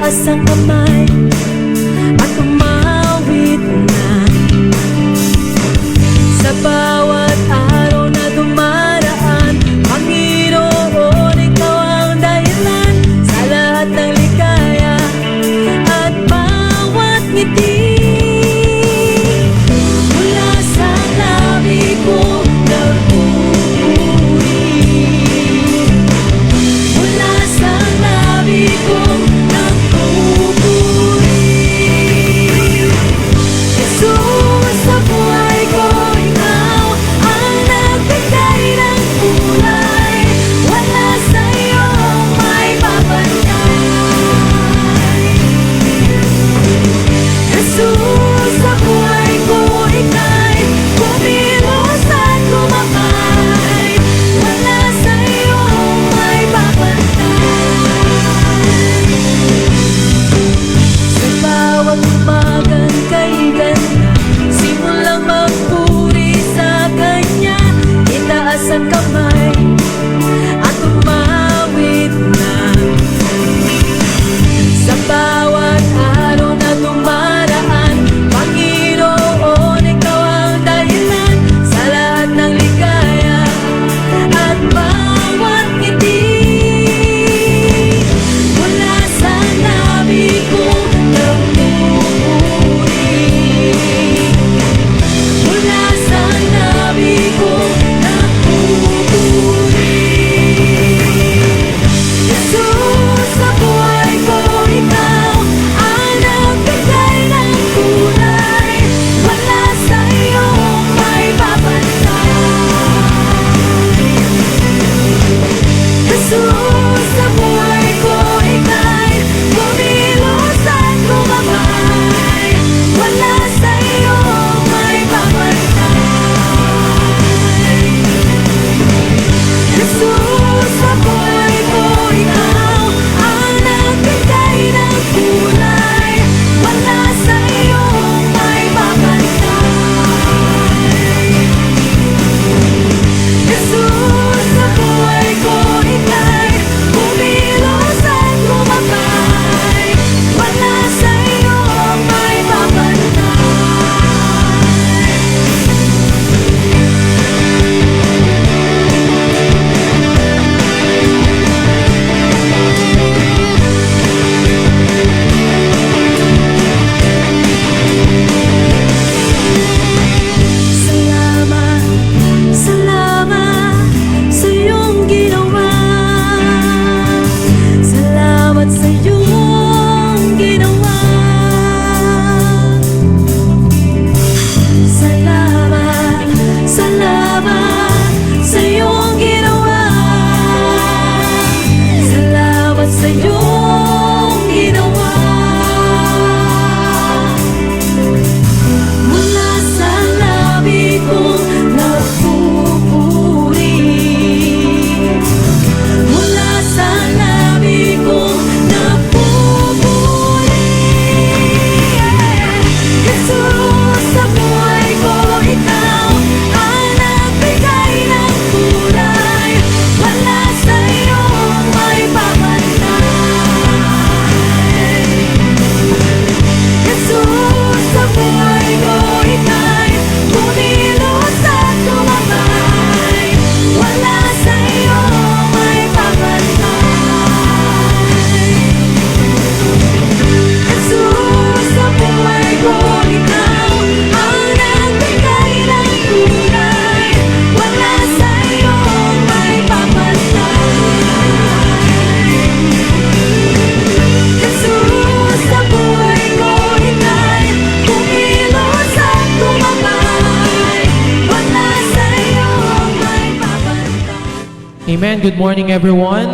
itaas ang kamay at umawit na sa bawat araw na dumaraan. Panginoon, ikaw ang dahilan sa lahat ng ligaya at bawat ngiti. Mula sa labi ko nagpupuri, mula sa labi ko nagpupuri. Jesus, sa buhay ko, ikaw ang nagbigay ng kulay. Wala sa'yo may babantay. Jesus, sa buhay ko, ika'y kumilos at kumakay. Wala sa'yo may babantay. Sa bawat umagang kay ganda, simulang magpuri sa Kanya. Itaas ang kamay at umawit na sa bawat araw na dumaraan. Panginoon, ikaw ang dahilan sa lahat ng ligaya at bawat ngiti. Mula sa labi ko nagpupuri, mula sa labi ko nagpupuri. Jesus, sa buhay ko, ikaw ang nagbigay ng kulay. Wala sa'yo may babantay. Jesus, sa buhay ko, ika'y kumilos at kumakay. Wala sa'yo may babantay. Jesus, sa buhay ko, ikaw ang nagbigay ng kulay. Wala sa'yo may babantay. Jesus, sa buhay ko, ika'y kumilos at kumakay. Wala sa'yo may babantay. Salamat, salamat sa iyong ginawa. Salamat sa iyong ginawa. Salamat, salamat sa iyong ginawa. Salamat sa iyong ginawa. Mula sa labi ko nagpupuri, mula sa labi ko nagpupuri. Jesus, sa buhay ko, ikaw ang nagbigay ng kulay. Wala sa'yo may babantay. Jesus, sa buhay ko, ika'y kumilos at kumakay. Wala sa'yo may babantay. Jesus, sa buhay ko, ikaw ang nagbigay ng kulay. Wala sa'yo may babantay. Jesus, sa buhay ko, ika'y kumilos at kumakay. Wala sa'yo may babantay. Amen. Good morning, everyone.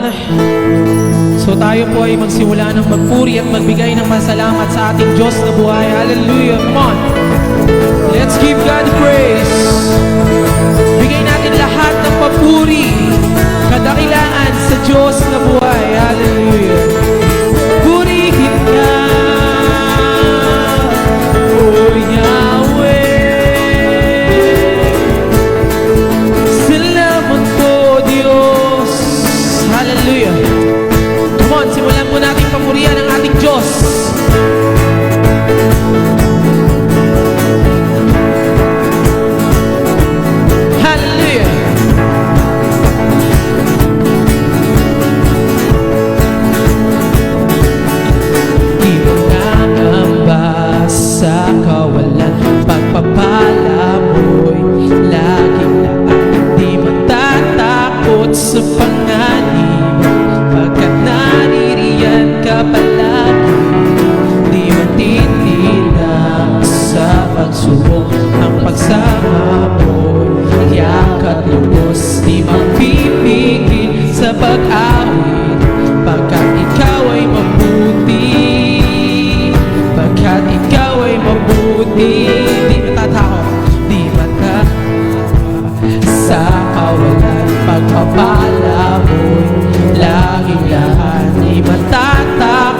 So tayo po ay magsimula ng magpuri at magbigay ng pasalamat sa ating Diyos na buhay. Hallelujah. Come on. Let's give God praise. Bigay natin lahat ng papuri, kadakilaan sa Diyos na buhay. Hallelujah. Purihin ka, O Yahweh. Salamat po, Diyos. Hallelujah. Come on, simulan po natin papurihan ang ating Diyos.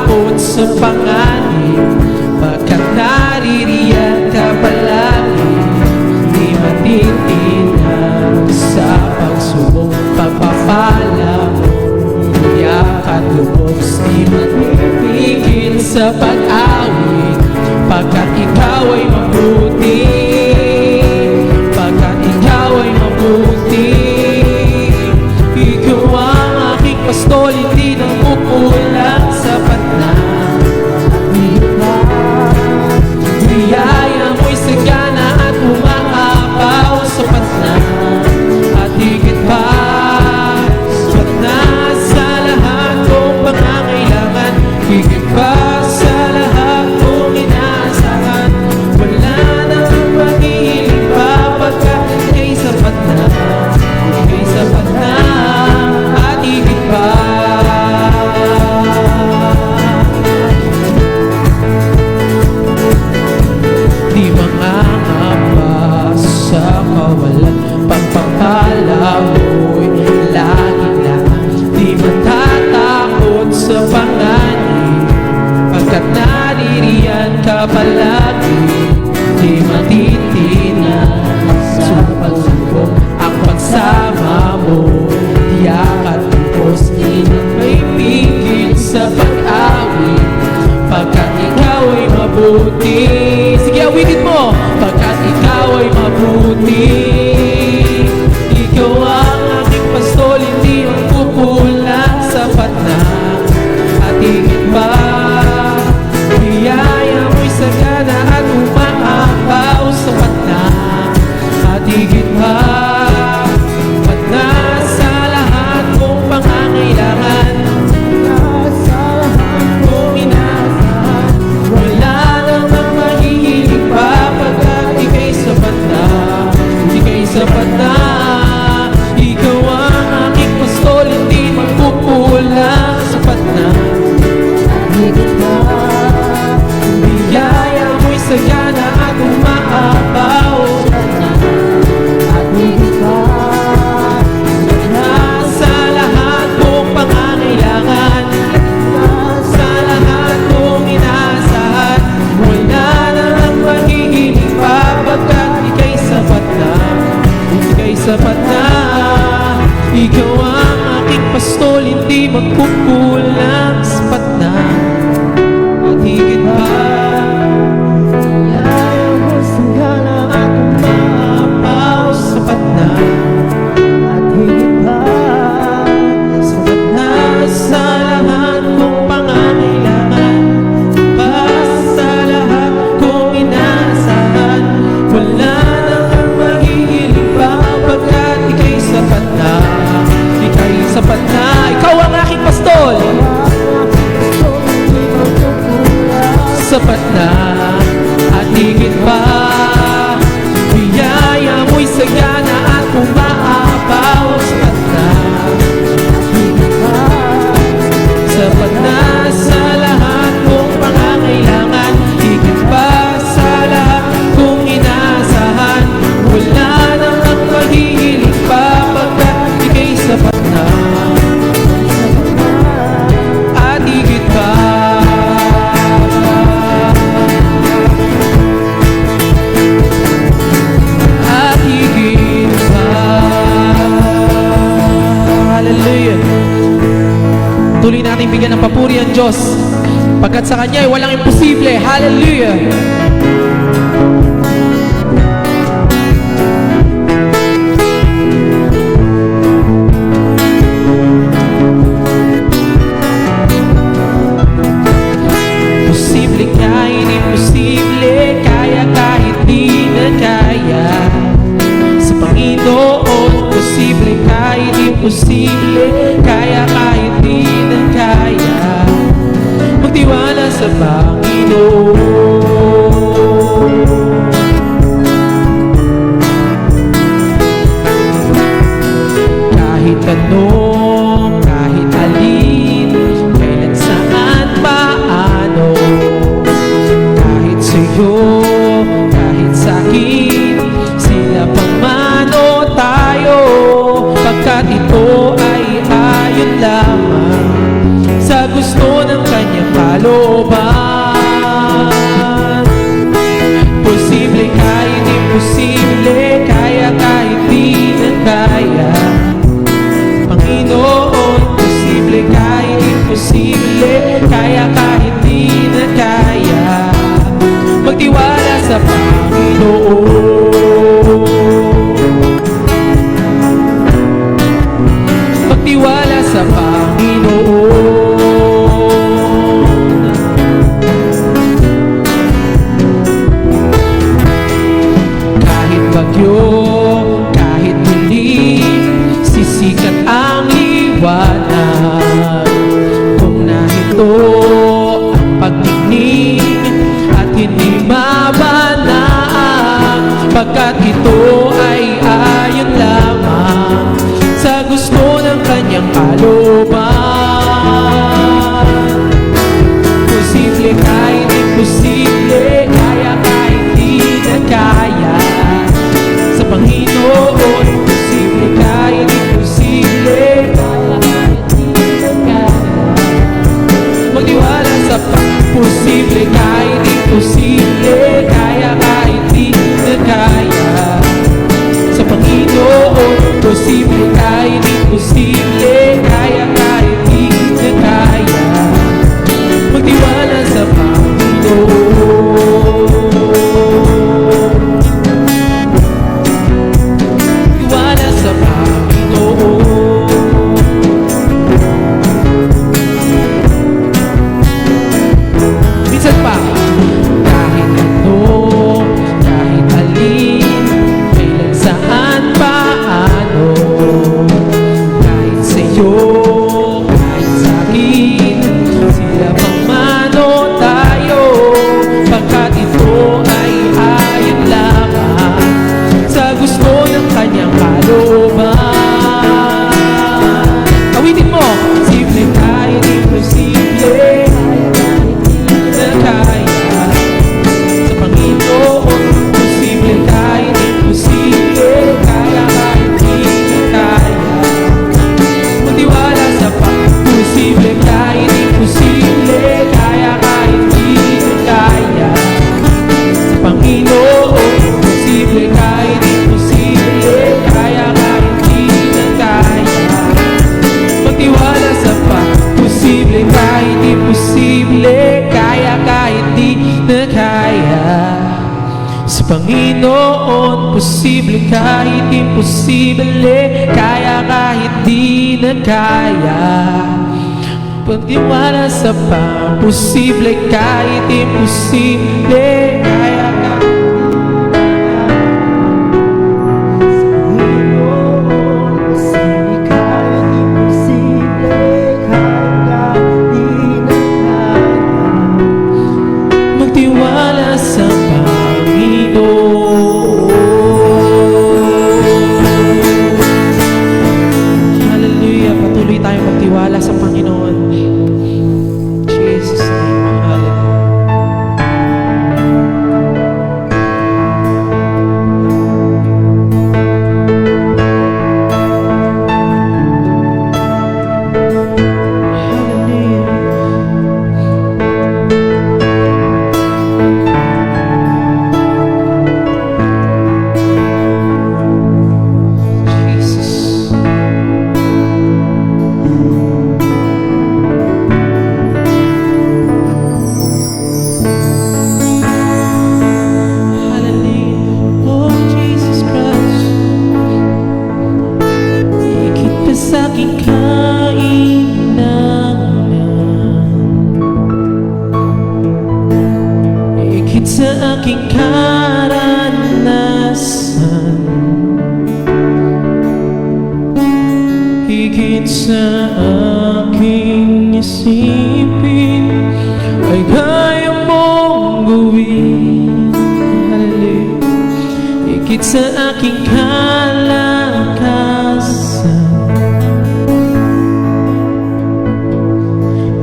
takot sa panganib, pagkat naririyan ka palagi. Di matitinag sa pagsubok, pagpapala mo yakat lubos. Di manipigil sa pag-awit, pagkat ikaw ay mabuti, pagkat ikaw ay mabuti. Ikaw ang aking pastol, hindi nang kukulang, sapat na. Biyaya mo'y sagana at umaapaw, sapat na. At higit pa, sapat na sa lahat kong pangangailangan, higit pa sa lahat kong inaasahan. Wala nang maghihiling pa, pagkat ika'y sapat na, ika'y sapat na, at higit pa. Di mangangamba sa kawalan, pagpapala mo'y laging lahat. Di matatakot sa panganib, pagkat naririyan ka palagi. Di matitinag sa pagsubok, ang pagsama mo tiyak at lubos. Di na may pigil sa pag-awit, pagkat ikaw ay mabuti. Sige, awitin mo. Pagkat ikaw ay mabuti, ikaw ang aking pastol, hindi ang kukulang, sapat na. At higit pa, biyaya mo'y sagana at umaapaw, sapat na. At higit pa, sapat na sa lahat kong pangangailangan, sa lahat kong inaasahan. Wala namang maghihiling pa, pagkat ika'y sapat na, ika'y sapat na. Ikaw ang aking pastol, hindi magkukulang, sapat na. Higit na, biyaya mo'y sagana at umaapaw, sapat na. At higit pa, sapat na sa lahat kong pangangailangan, sa lahat kong inaasahan. Wala nang maghihiling pa, pagkat ika'y sapat na, ika'y sapat na. Ikaw ang aking pastol, hindi magkukulang, sapat na. At higit pa, biyaya mo'y sagana at umaapaw, sapat na. At higit pa, sapat na sa lahat kong pangangailangan, sa lahat kong inaasahan. Wala nang maghihiling pa, pagkat ika'y sapat na, ika'y sapat na. Ikaw ang aking pastol, sapat na. At higit pa, biyaya mo'y sagana at umaapaw, sapat na. Sapat na sa lahat kong pangangailangan, higit pa sa lahat kong inaasahan. Wala namang maghihiling pa, pagkat ika'y sapat na, at higit pa. At higit pa. Hallelujah. Tuloy natin bigyan ng papuri ang Diyos, pagkat sa Kanya ay walang imposible. Hallelujah. Posible kahit imposible, kaya kahit di na kaya. Sa Panginoon, posible kahit imposible, kaya kahit di na kaya. Magtiwala sa Panginoon. Kahit anong, kahit alin, kailan saan paano, kahit sa'yo, kahit sa'kin, sila pang mano tayo, pagkat ito ay ayon lamang sa gusto ng kanyang kalooban. Posible kahit imposible, kaya kahit di na kaya. Panginoon, posible kahit imposible, kaya kahit di na kaya. Magtiwala sa Panginoon. Magtiwala sa Panginoon. Kahit bagyo, kahit dilim, sisikat ang liwanag. Kung nahito ang pagtingin at hindi mabanaag, pagkat ito ay ayon lamang sa gusto ng kanyang kalooban. Posible kahit imposible, kaya kahit di na kaya. Sa Panginoon, posible kahit imposible, kaya kahit di na kaya. Magtiwala sa posible kahit imposible, kaya kahit di na kaya. Sa Panginoon, posible kahit imposible, kaya kahit di na kaya. Magtiwala sa Panginoon. Magtiwala sa Panginoon. Minsan pa, kahit ano, kahit alin, kailan, saan, paano, kahit sa'yo, kahit sa'kin, sila pang mano tayo, pagkat ito ay ayon lamang sa gusto ng kanyang kalooban. Awitin mo, simple kahit imposible, na kaya. Sa Panginoon, posible kahit imposible, kaya kahit di na kaya. Magtiwala sa posible kahit imposible, kaya kahit di na kaya. Sa Panginoon, posible kahit imposible, kaya kahit di na kaya. Magtiwala sa posible kahit imposible, kaya kahit di na kaya. Sa Panginoon, posible kahit imposible, kaya kahit di na kaya. Pagtiwala sa posible kahit imposible, kaya kahit magtiwala sa Panginoon. Hallelujah. Patuloy tayong magtiwala sa Panginoon. Jesus' name. Hallelujah. Jesus. Hallelujah. Oh, Jesus Christ. Higit pa sa aking kailangan, higit sa aking karanasan, higit sa aking isipin, ay kaya mong gawin. Hallelujah. Higit sa aking kalakasan,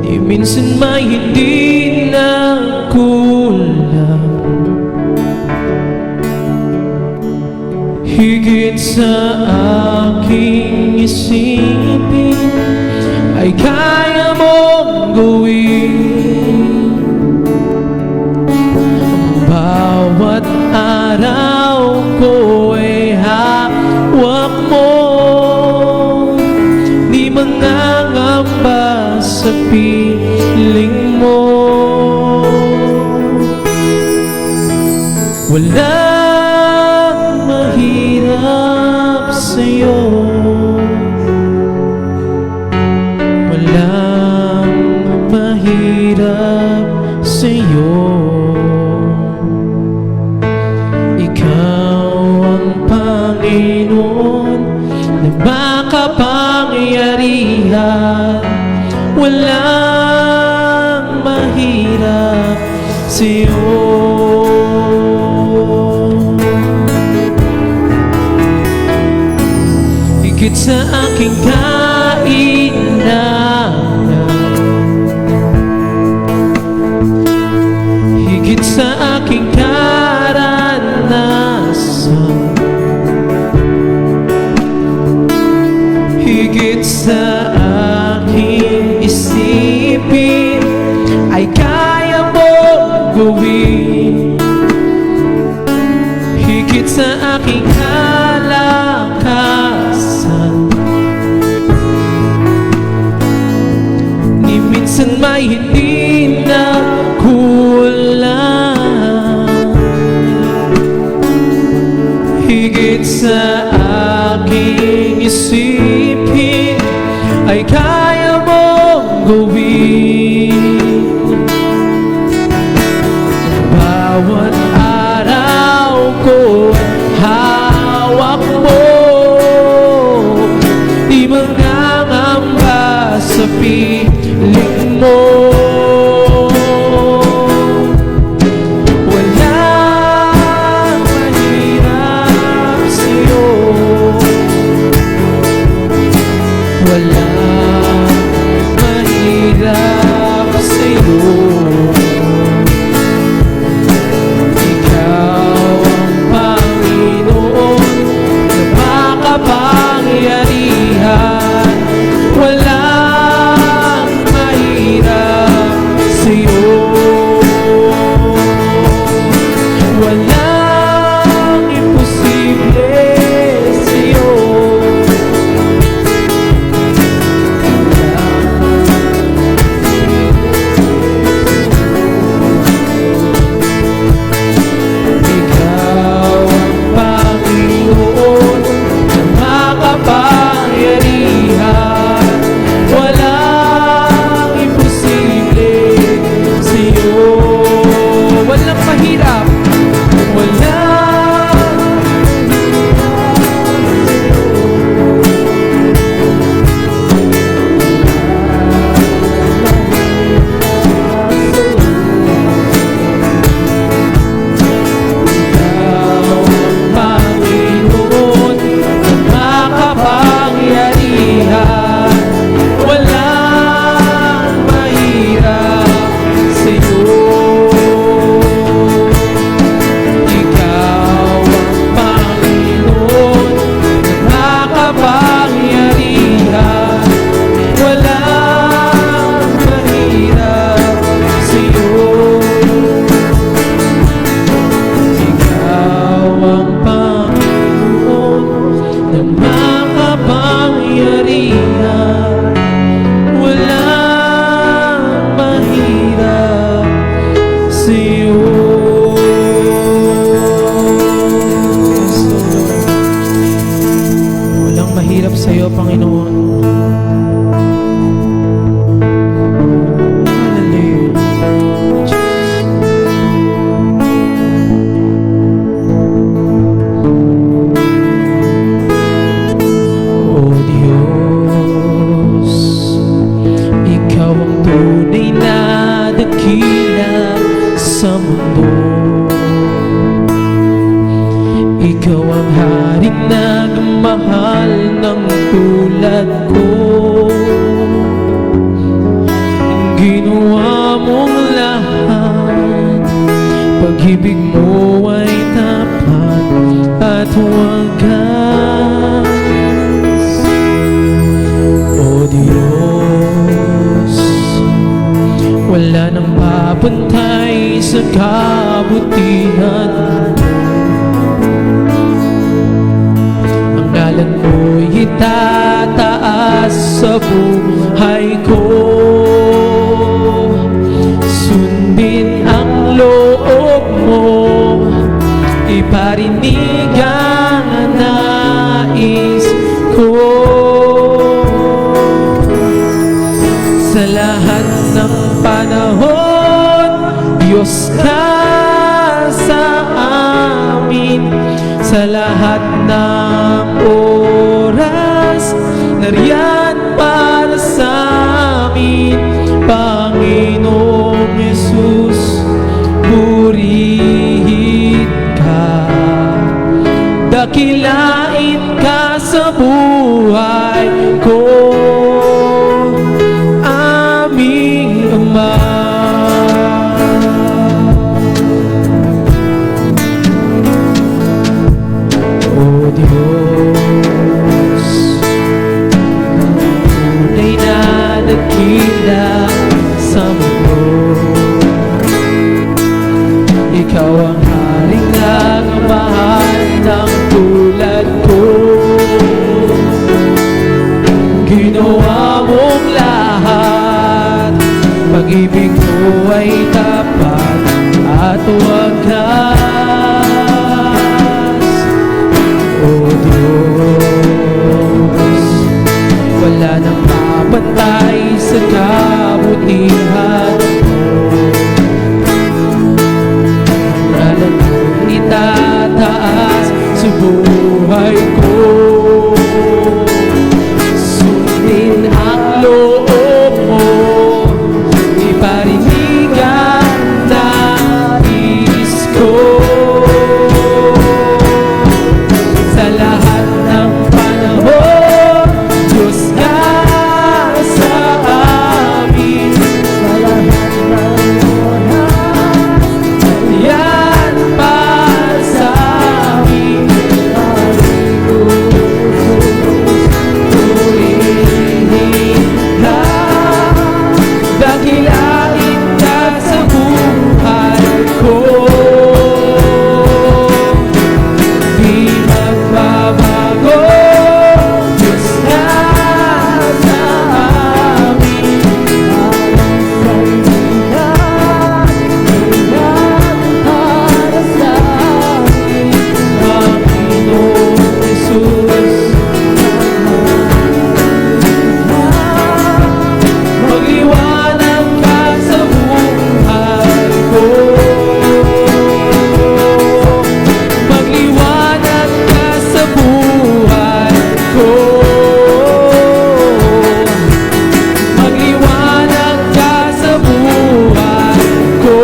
di minsan may hindi na kulang. Higit sa aking isipin, ay kaya mong gawin. Walang mahirap sa'yo, walang mahirap sa'yo. Ikaw ang Panginoon na makapangyarihan. Walang mahirap sa'yo. Higit sa aking kailangan, higit sa aking karanasan, higit sa aking isipin, ay kaya mong gawin. Higit sa aking kalakasan, ni minsan may hindi na kulang. Higit sa aking isipin, ay kaya mong gawin. Bawat araw ko hawak mo, di mangangamba sa piling mo. Walang mahirap sa'yo, walang mahirap sa'yo. Ikaw ang Panginoon na makapangyarihan. Walang mahirap sa'yo, walang imposible sa'yo. Ikaw ang Panginoon na makapangyarihan. Walang imposible sa'yo. Walang mahirap, walang Panginoon na makapangyarihan. Walang mahirap sa'yo. Ikaw ang Panginoon na makapangyarihan. Walang mahirap sa'yo. Ikaw ang Panginoon na makapangyarihan. Walang mahirap sa'yo. Walang mahirap sa'yo, Panginoon. Hallelujah. O Diyos, Ikaw ang tunay na dakila sa mundo. Ikaw ang haring nagmahal ng tulad ko. Ginawa mong lahat, pag-ibig mo ay tapat at wagas. O Diyos, wala nang mapantay sa kabutihan mo. Ang ngalan mo'y itataas sa buhay ko. Sundin ang loob mo Diyos ka sa amin sa lahat ng oras. Nariyan para sa amin, Panginoong Yesus, purihin ka. Dakilain ka sa buhay ko, aming Ama. O Diyos, tunay na dakila sa mundo, Ikaw ang haring nagmahal ng tulad ko. Ginawa mong lahat, pag-ibig mo ay tapat at wagas. O Diyos, wala nang mapantay sa kabutihan mo. Ngalan mong itataas sa buhay ko. Sundin ang loob mo, iparinig ang nais ko. Sa lahat ng panahon, Diyos ka sa amin. Sa lahat ng oras, yan para sa amin. Purihin ka, dakilain ka sa buhay ko. Di magbabago, Diyos ka sa amin. Para sa amin, Panginoong Jesus. Magliwanag ka sa buhay ko. Magliwanag ka sa buhay ko. Magliwanag ka sa buhay ko,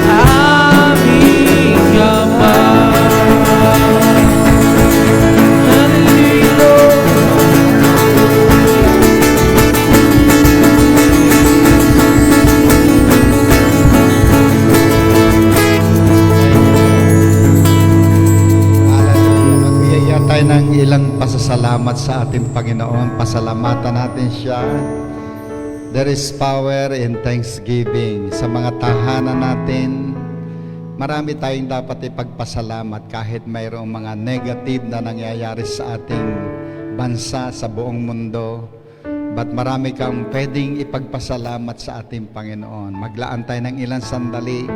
aming Ama. Hallelujah. Hallelujah. Magbigay tayo ng ilang pasasalamat sa ating Panginoon. Pasalamatan natin siya. There is power in thanksgiving. Sa mga tahanan natin, marami tayong dapat ipagpasalamat kahit mayroong mga negative na nangyayari sa ating bansa, sa buong mundo. But marami kang pwedeng ipagpasalamat sa ating Panginoon. Maglaan tayo ng ilang sandali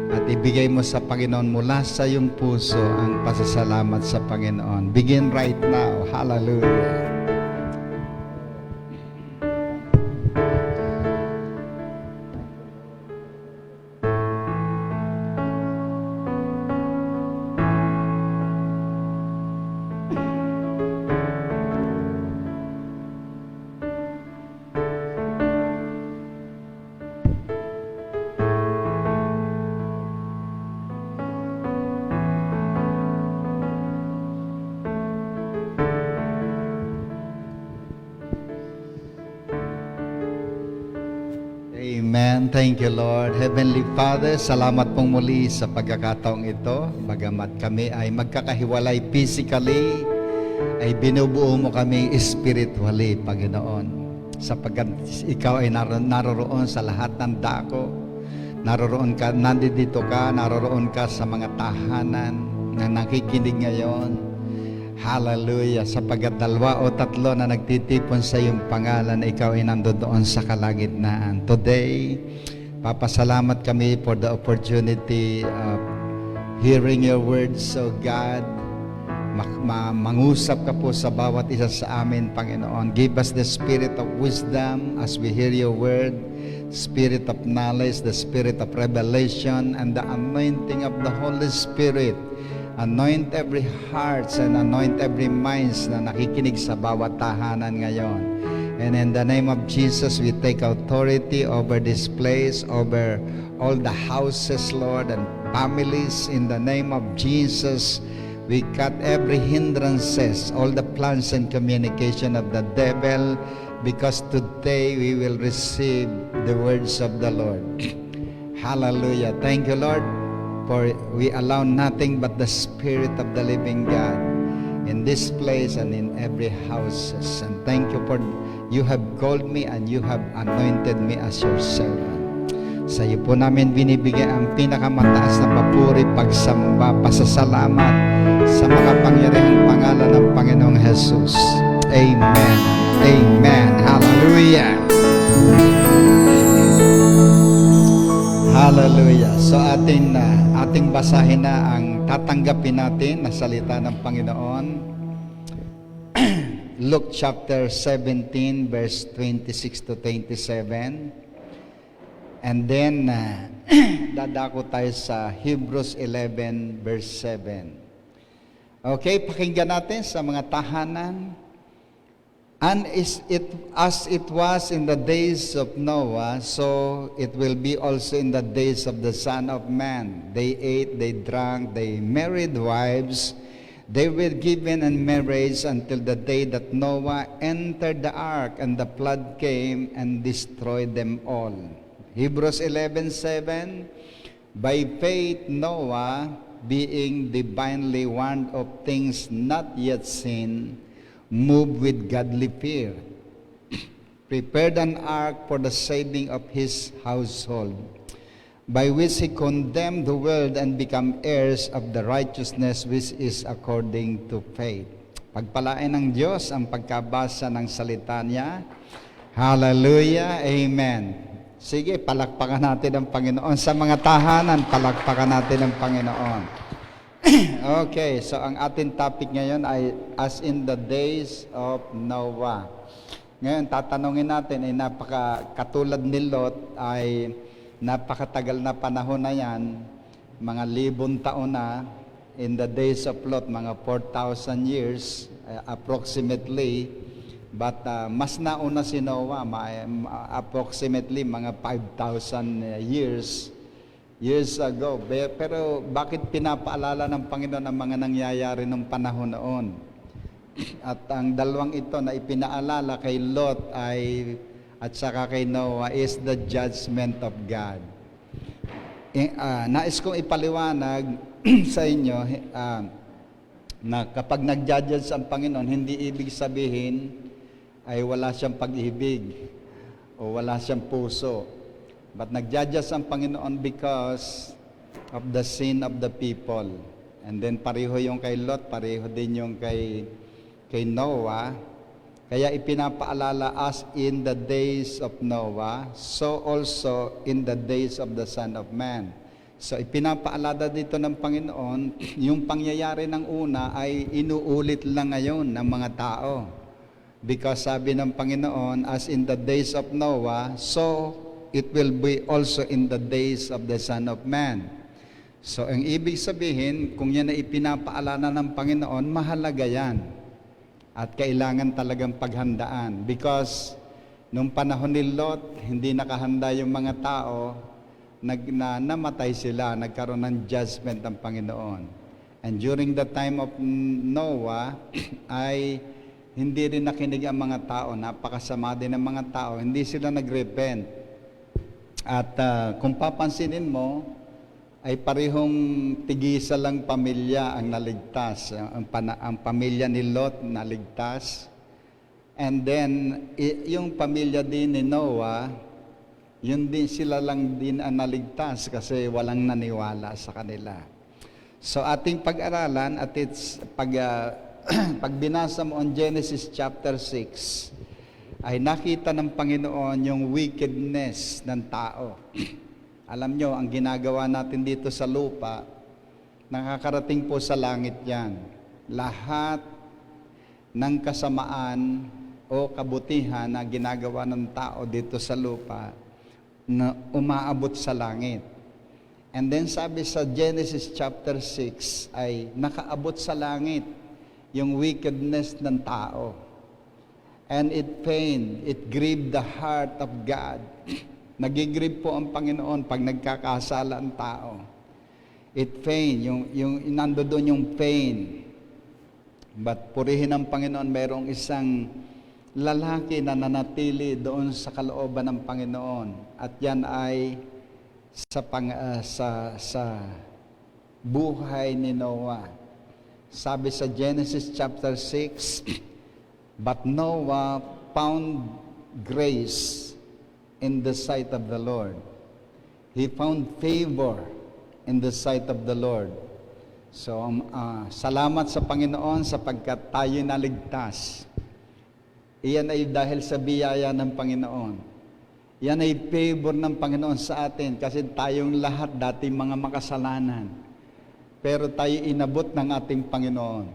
at ibigay mo sa Panginoon mula sa iyong puso ang pasasalamat sa Panginoon. Begin right now. Hallelujah. Amen. Thank you, Lord. Heavenly Father, salamat pong muli sa pagkakataong ito. Bagamat kami ay magkakahiwalay physically, ay binubuo mo kami spiritually, Panginoon. Sapagkat ikaw ay naroroon sa lahat ng dako. Naroroon ka, nandito ka, naroroon ka sa mga tahanan na nakikinig ngayon. Hallelujah. Sapagkat 2 o 3 na nagtitipon sa iyong pangalan, ikaw ay nandoon sa kalagitnaan. Today, papasalamat kami for the opportunity of hearing your words, so God. Mangusap ka po sa bawat isa sa amin, Panginoon. Give us the spirit of wisdom as we hear your word. spirit of knowledge, the spirit of revelation, and the anointing of the Holy Spirit. Anoint every hearts and anoint every minds na nakikinig sa bawat tahanan ngayon. And in the name of Jesus, we take authority over this place, over all the houses, Lord, and families. In the name of Jesus, we cut every hindrances, all the plans and communication of the devil, because today we will receive the words of the Lord. Hallelujah. Thank you, Lord, for we allow nothing but the Spirit of the living God in this place and in every houses. And thank you for you have called me and you have anointed me as your servant. Sa iyo po namin binibigay ang pinakamataas na papuri, pagsamba, pasasalamat sa makapangyarihang pangalan ng Panginoong Jesus. Amen. Amen. Hallelujah. Hallelujah. So ating basahin na ang tatanggapin natin na salita ng Panginoon. Luke chapter 17 verse 26 to 27. And then dadako tayo sa Hebrews 11 verse 7. Okay, pakinggan natin sa mga tahanan. And as it was in the days of Noah, so it will be also in the days of the Son of Man. They ate, they drank, they married wives. They were given in marriage until the day that Noah entered the ark, and the flood came and destroyed them all. Hebrews 11:7. By faith Noah, being divinely warned of things not yet seen, moved with godly fear, prepared an ark for the saving of his household, by which he condemned the world and become heirs of the righteousness which is according to faith. Pagpalain ng Diyos ang pagkabasa ng salita niya. Hallelujah. Amen. Sige, palakpakan natin ang Panginoon. Sa mga tahanan, palakpakan natin ang Panginoon. Okay, so ang ating topic ngayon ay as in the days of Noah. Ngayon, tatanungin natin ay katulad ni Lot ay napakatagal na panahon na yan, mga libon taon na. In the days of Lot, mga 4,000 years approximately. But mas nauna si Noah, approximately mga 5,000 years ago. Pero bakit pinapaalala ng Panginoon ang mga nangyayari ng panahon noon? At ang dalawang ito na ipinaalala kay Lot at saka kay Noah is the judgment of God. Nais kong ipaliwanag sa inyo na kapag nag-judge ang Panginoon, hindi ibig sabihin ay wala siyang pag-ibig o wala siyang puso. But nag-judge ang Panginoon because of the sin of the people. And then pareho yung kay Lot, pareho din yung kay Noah. Kaya ipinapaalala, as in the days of Noah, so also in the days of the Son of Man. So ipinapaalala dito ng Panginoon, yung pangyayari ng una ay inuulit lang ngayon ng mga tao. Because sabi ng Panginoon, as in the days of Noah, so it will be also in the days of the Son of Man. So ang ibig sabihin, kung yan ay ipinapaalala ng Panginoon, mahalaga yan. At kailangan talagang paghandaan. Because nung panahon ni Lot, hindi nakahanda yung mga tao, namatay sila, nagkaroon ng judgment ng Panginoon. And during the time of Noah, ay hindi rin nakinig ang mga tao, napakasama din ng mga tao, hindi sila nagrepent. At kung papansinin mo, ay parehong tigisa lang pamilya ang naligtas. Ang pamilya ni Lot naligtas. And then, yung pamilya din ni Noah, yun din sila lang din ang naligtas kasi walang naniwala sa kanila. So ating pag-aralan at pag binasa mo on Genesis chapter 6, ay nakita ng Panginoon yung wickedness ng tao. Alam nyo, ang ginagawa natin dito sa lupa, nakakarating po sa langit yan. Lahat ng kasamaan o kabutihan na ginagawa ng tao dito sa lupa, na umaabot sa langit. And then sabi sa Genesis chapter 6 ay nakaabot sa langit yung wickedness ng tao. And it pained, it grieved the heart of God. Nagigrieve po ang Panginoon pag nagkakasala ang tao. It pained, yung nandoon yung pain. But purihin ng Panginoon, mayroong isang lalaki na nanatili doon sa kalooban ng Panginoon. At yan ay sa buhay ni Noah. Sabi sa Genesis chapter 6, but Noah found grace in the sight of the Lord. He found favor in the sight of the Lord. So, salamat sa Panginoon sapagkat tayo naligtas. Iyan ay dahil sa biyaya ng Panginoon. Yan ay favor ng Panginoon sa atin kasi tayong lahat dati mga makasalanan. Pero tayo inabot ng ating Panginoon.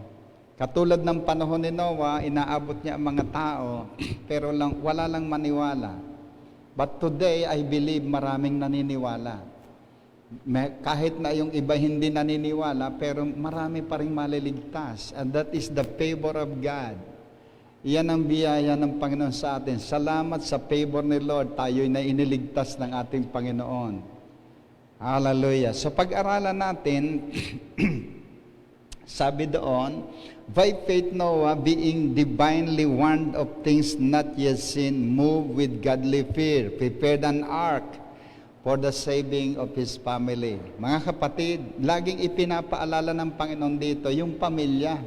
Katulad ng panahon ni Noah, inaabot niya ang mga tao, pero wala lang maniwala. But today, I believe maraming naniniwala. Kahit na yung iba hindi naniniwala, pero marami pa rin maliligtas. And that is the favor of God. Iyan ang biyaya ng Panginoon sa atin. Salamat sa favor ni Lord, tayo'y na iniligtas ng ating Panginoon. Hallelujah. So pag-aralan natin, sabi doon, by faith Noah, being divinely warned of things not yet seen, moved with godly fear, prepared an ark for the saving of his family. Mga kapatid, laging ipinapaalala ng Panginoon dito, yung pamilya.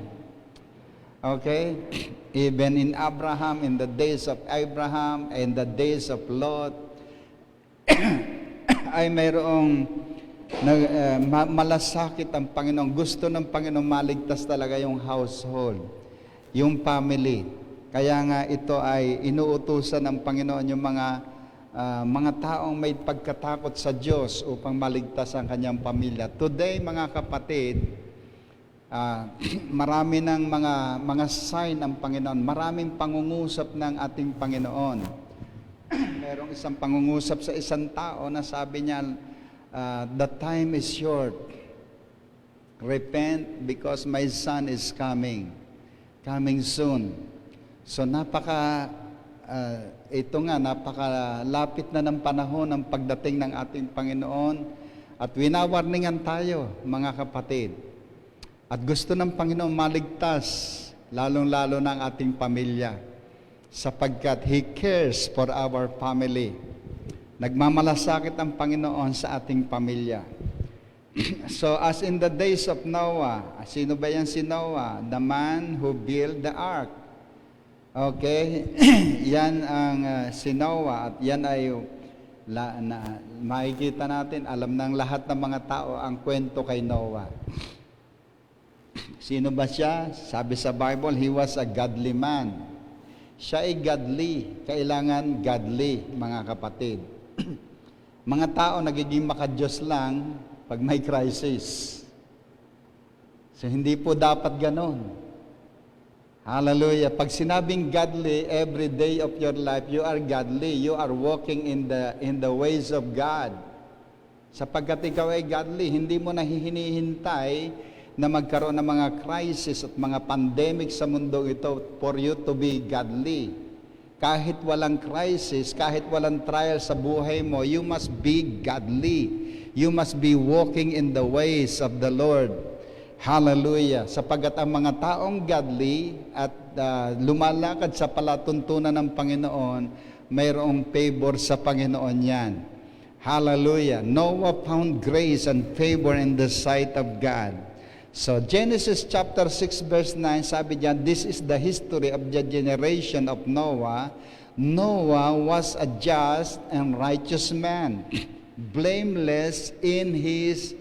Okay? Even in Abraham, in the days of Abraham, and the days of Lot, ay mayroong malasakit ang Panginoon. Gusto ng Panginoon maligtas talaga yung household, yung family. Kaya nga ito ay inuutusan ng Panginoon yung mga taong may pagkatakot sa Diyos upang maligtas ang kanyang pamilya. Today, mga kapatid, marami ng mga sign ng Panginoon, maraming pangungusap ng ating Panginoon. Merong isang pangungusap sa isang tao na sabi niya, the time is short. Repent because my son is coming soon. So napakalapit na ng panahon ng pagdating ng ating Panginoon at winawarningan tayo, mga kapatid. At gusto ng Panginoon maligtas, lalong-lalo ng ating pamilya, sapagkat He cares for our family. Nagmamalasakit ang Panginoon sa ating pamilya. So as in the days of Noah, sino ba yan si Noah? The man who built the ark. Okay? Yan ang si Noah, at yan ay makikita natin, alam ng lahat ng mga tao ang kwento kay Noah. Sino ba siya? Sabi sa Bible, he was a godly man. Siya ay godly. Kailangan godly, mga kapatid. Mga tao nagiging makadiyos lang pag may crisis. So, hindi po dapat ganon. Hallelujah. Pag sinabing godly, every day of your life, you are godly. You are walking in the ways of God. Sapagkat ikaw ay godly, hindi mo na hinihintay na magkaroon ng mga crisis at mga pandemic sa mundo ito for you to be godly. Kahit walang crisis, kahit walang trial sa buhay mo, you must be godly. You must be walking in the ways of the Lord. Hallelujah. Sapagkat ang mga taong godly at lumalakad sa palatuntunan ng Panginoon, mayroong favor sa Panginoon yan. Hallelujah. Noah found grace and favor in the sight of God. So, Genesis chapter 6 verse 9, sabi diyan, this is the history of the generation of Noah. Noah was a just and righteous man, blameless in his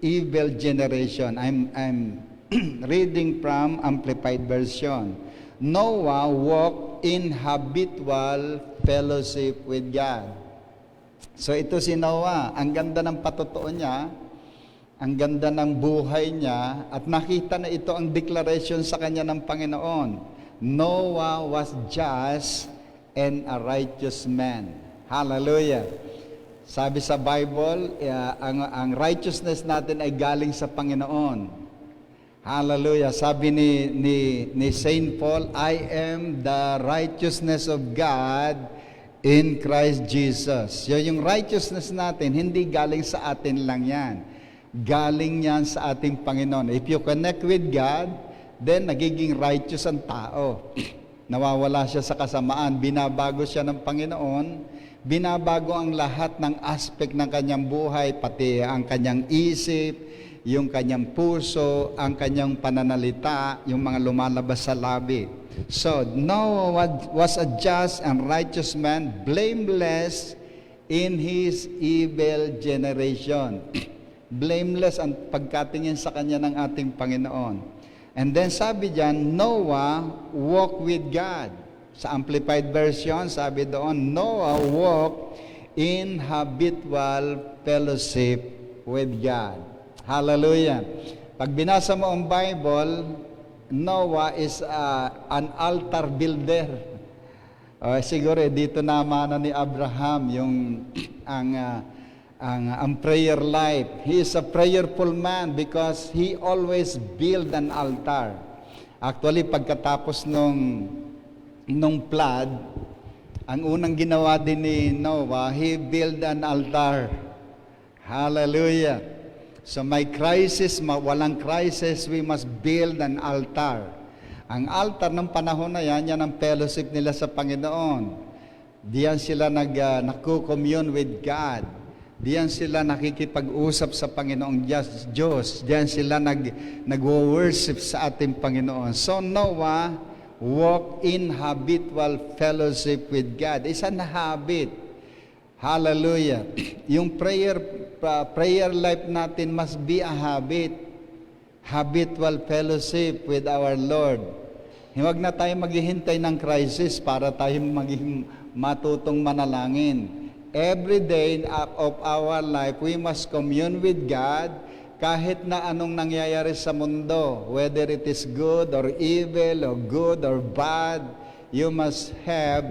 evil generation. I'm reading from Amplified Version. Noah walked in habitual fellowship with God. So, ito si Noah. Ang ganda ng patotoo niya. Ang ganda ng buhay niya, at nakita na ito ang declaration sa kanya ng Panginoon. Noah was just and a righteous man. Hallelujah. Sabi sa Bible, ang righteousness natin ay galing sa Panginoon. Hallelujah. Sabi ni Saint Paul, I am the righteousness of God in Christ Jesus. Yung righteousness natin, hindi galing sa atin lang yan. Galing yan sa ating Panginoon. If you connect with God, then nagiging righteous ang tao. Nawawala siya sa kasamaan, binabago siya ng Panginoon, binabago ang lahat ng aspect ng kanyang buhay, pati ang kanyang isip, yung kanyang puso, ang kanyang pananalita, yung mga lumalabas sa labi. So, Noah was a just and righteous man, blameless in his evil generation. Blameless ang pagkatingin sa kanya ng ating Panginoon. And then sabi diyan, Noah walked with God. Sa Amplified Version, sabi doon, Noah walked in habitual fellowship with God. Hallelujah. Pag binasa mo ang Bible, Noah is an altar builder. Siguro dito naman ni Abraham yung ang prayer life. He is a prayerful man because he always build an altar. Actually, pagkatapos nung flood, ang unang ginawa din ni Noah, he built an altar. Hallelujah. So may crisis, walang crisis, we must build an altar. Ang altar ng panahon na yan ang fellowship nila sa Panginoon. Diyan sila nagko-commune with God. Diyan sila nakikipag-usap sa Panginoong Diyos. Diyan sila nag-worship sa ating Panginoon. So Noah walk in habitual fellowship with God. Isa na habit. Hallelujah. Yung prayer life natin must be a habit. Habitual fellowship with our Lord. Huwag na tayo maghihintay ng crisis para tayo maging matutong manalangin. Every day of our life, we must commune with God kahit na anong nangyayari sa mundo, whether it is good or evil or good or bad, you must have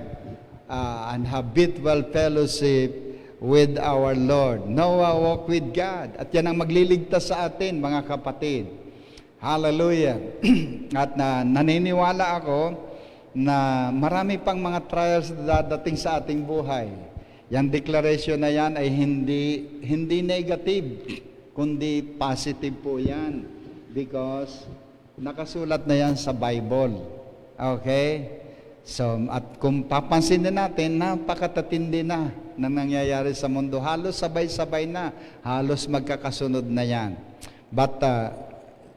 an habitual fellowship with our Lord. Noah walked with God. At yan ang magliligtas sa atin, mga kapatid. Hallelujah. At naniniwala ako na marami pang mga trials na dadating sa ating buhay. Yang declaration na yan ay hindi negative, kundi positive po yan. Because nakasulat na yan sa Bible. Okay? So, at kung papansinin natin, napakatatindi na nangyayari sa mundo. Halos sabay-sabay na. Halos magkakasunod na yan. But,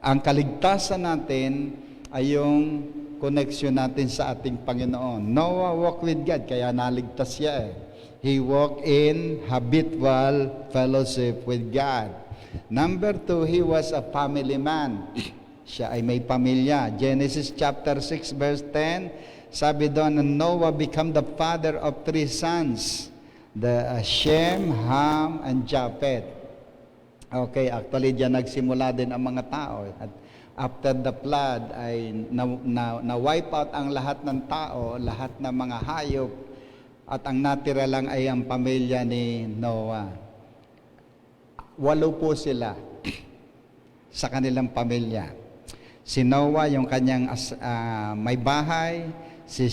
ang kaligtasan natin ay yung connection natin sa ating Panginoon. Noah walked with God, kaya naligtas siya eh. He walked in habitual fellowship with God. Number 2, he was a family man. Siya ay may pamilya. Genesis chapter 6 verse 10, sabi doon, Noah became the father of 3 sons, the Shem, Ham, and Japheth. Okay, actually diyan nagsimula din ang mga tao. At after the flood ay na-wipe out ang lahat ng tao, lahat ng mga hayop, at ang natira lang ay ang pamilya ni Noah. 8 po sila sa kanilang pamilya. Si Noah, yung kanyang may bahay, si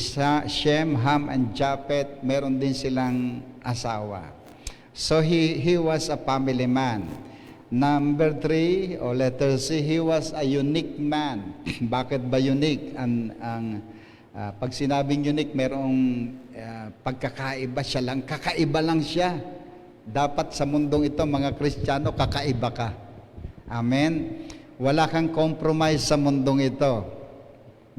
Shem, Ham, and Japheth, meron din silang asawa. So he was a family man. Number 3, o letter C, he was a unique man. Bakit ba unique? Pag sinabing unique, merong pagkakaiba siya lang. Kakaiba lang siya. Dapat sa mundong ito, mga Kristiyano, kakaiba ka. Amen? Wala kang compromise sa mundong ito.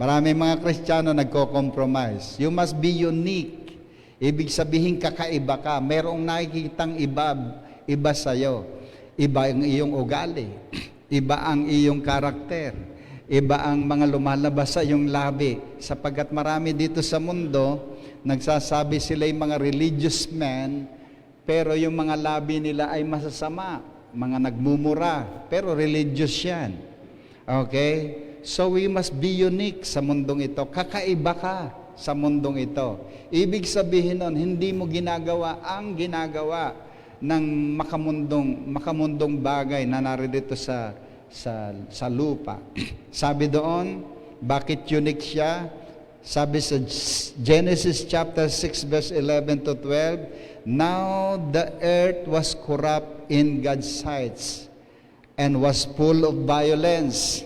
Marami mga Kristiyano nagko-compromise. You must be unique. Ibig sabihin, kakaiba ka. Merong nakikitang iba sa'yo. Iba ang iyong ugali. Iba ang iyong karakter. Iba ang mga lumalabas sa iyong labi. Sapagkat marami dito sa mundo, nagsasabi sila yung mga religious men, pero yung mga labi nila ay masasama. Mga nagmumura, pero religious yan. Okay? So we must be unique sa mundong ito. Kakaiba ka sa mundong ito. Ibig sabihin nun, hindi mo ginagawa ang ginagawa ng makamundong bagay na narito sa lupa. Sabi doon, bakit unique siya? Sabi sa Genesis chapter 6 verse 11 to 12, now the earth was corrupt in God's sight and was full of violence.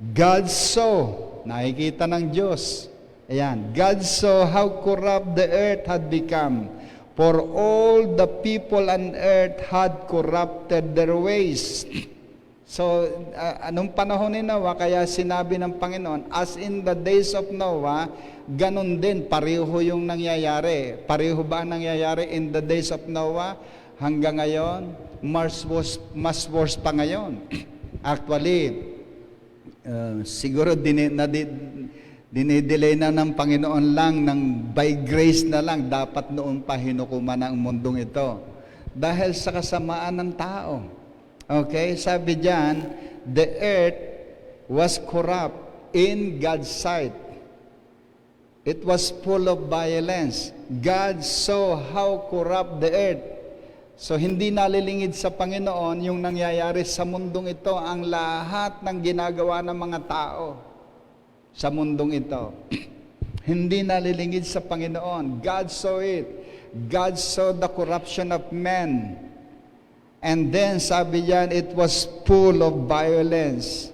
God saw, nakikita ng Diyos. Ayan, God saw how corrupt the earth had become, for all the people on earth had corrupted their ways. So, anong panahon ni Noah, kaya sinabi ng Panginoon, as in the days of Noah, ganun din, pareho yung nangyayari. Pareho ba ang nangyayari in the days of Noah? Hanggang ngayon, mas worse pa ngayon. Actually, siguro dinidelay na ng Panginoon lang, ng by grace na lang, dapat noon pa hinukuman ang mundong ito. Dahil sa kasamaan ng tao. Okay, sabi diyan, the earth was corrupt in God's sight. It was full of violence. God saw how corrupt the earth. So hindi nalilingid sa Panginoon yung nangyayari sa mundong ito, ang lahat ng ginagawa ng mga tao sa mundong ito. Hindi nalilingid sa Panginoon. God saw it. God saw the corruption of men. And then sabi diyan, it was full of violence.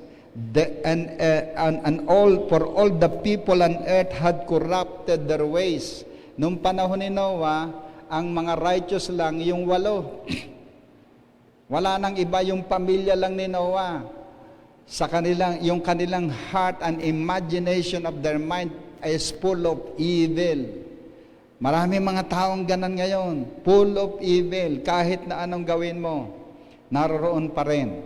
For all the people on earth had corrupted their ways. Nung panahon ni Noah, ang mga righteous lang, yung 8. Wala nang iba, yung pamilya lang ni Noah. Yung kanilang heart and imagination of their mind is full of evil. Marami mga taong ganan ngayon, full of evil, kahit na anong gawin mo, naroroon pa rin.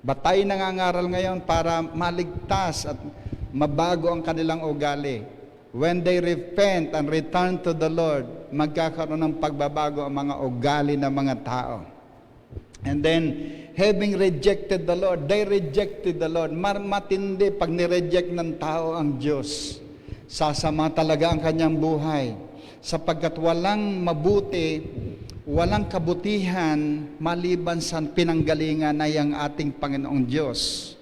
Batay nangangaral ngayon para maligtas at mabago ang kanilang ugali. When they repent and return to the Lord, magkakaroon ng pagbabago ang mga ugali ng mga tao. And then, having rejected the Lord, they rejected the Lord. Matindi pag nireject ng tao ang Diyos. Sasama talaga ang kanyang buhay. Sapagkat walang mabuti, walang kabutihan maliban sa pinanggalingan na yung ating Panginoong Diyos.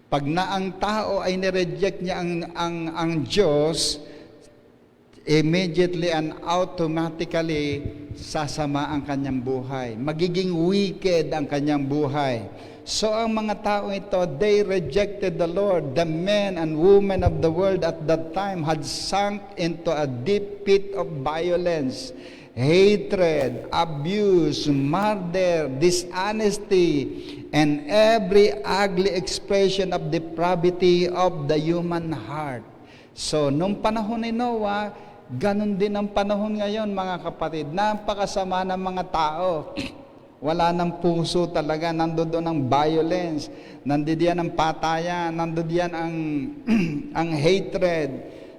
Pag na ang tao ay nireject niya ang Diyos, immediately and automatically sasama ang kanyang buhay. Magiging wicked ang kanyang buhay. So ang mga tao ito, they rejected the Lord. The men and women of the world at that time had sunk into a deep pit of violence, hatred, abuse, murder, dishonesty, and every ugly expression of depravity of the human heart. So nung panahon ni Noah, ganun din ang panahon ngayon, mga kapatid. Napakasama ng mga tao. Wala ng puso talaga, nandoon ang violence, nandiyan ang patayan, nandiyan ang hatred,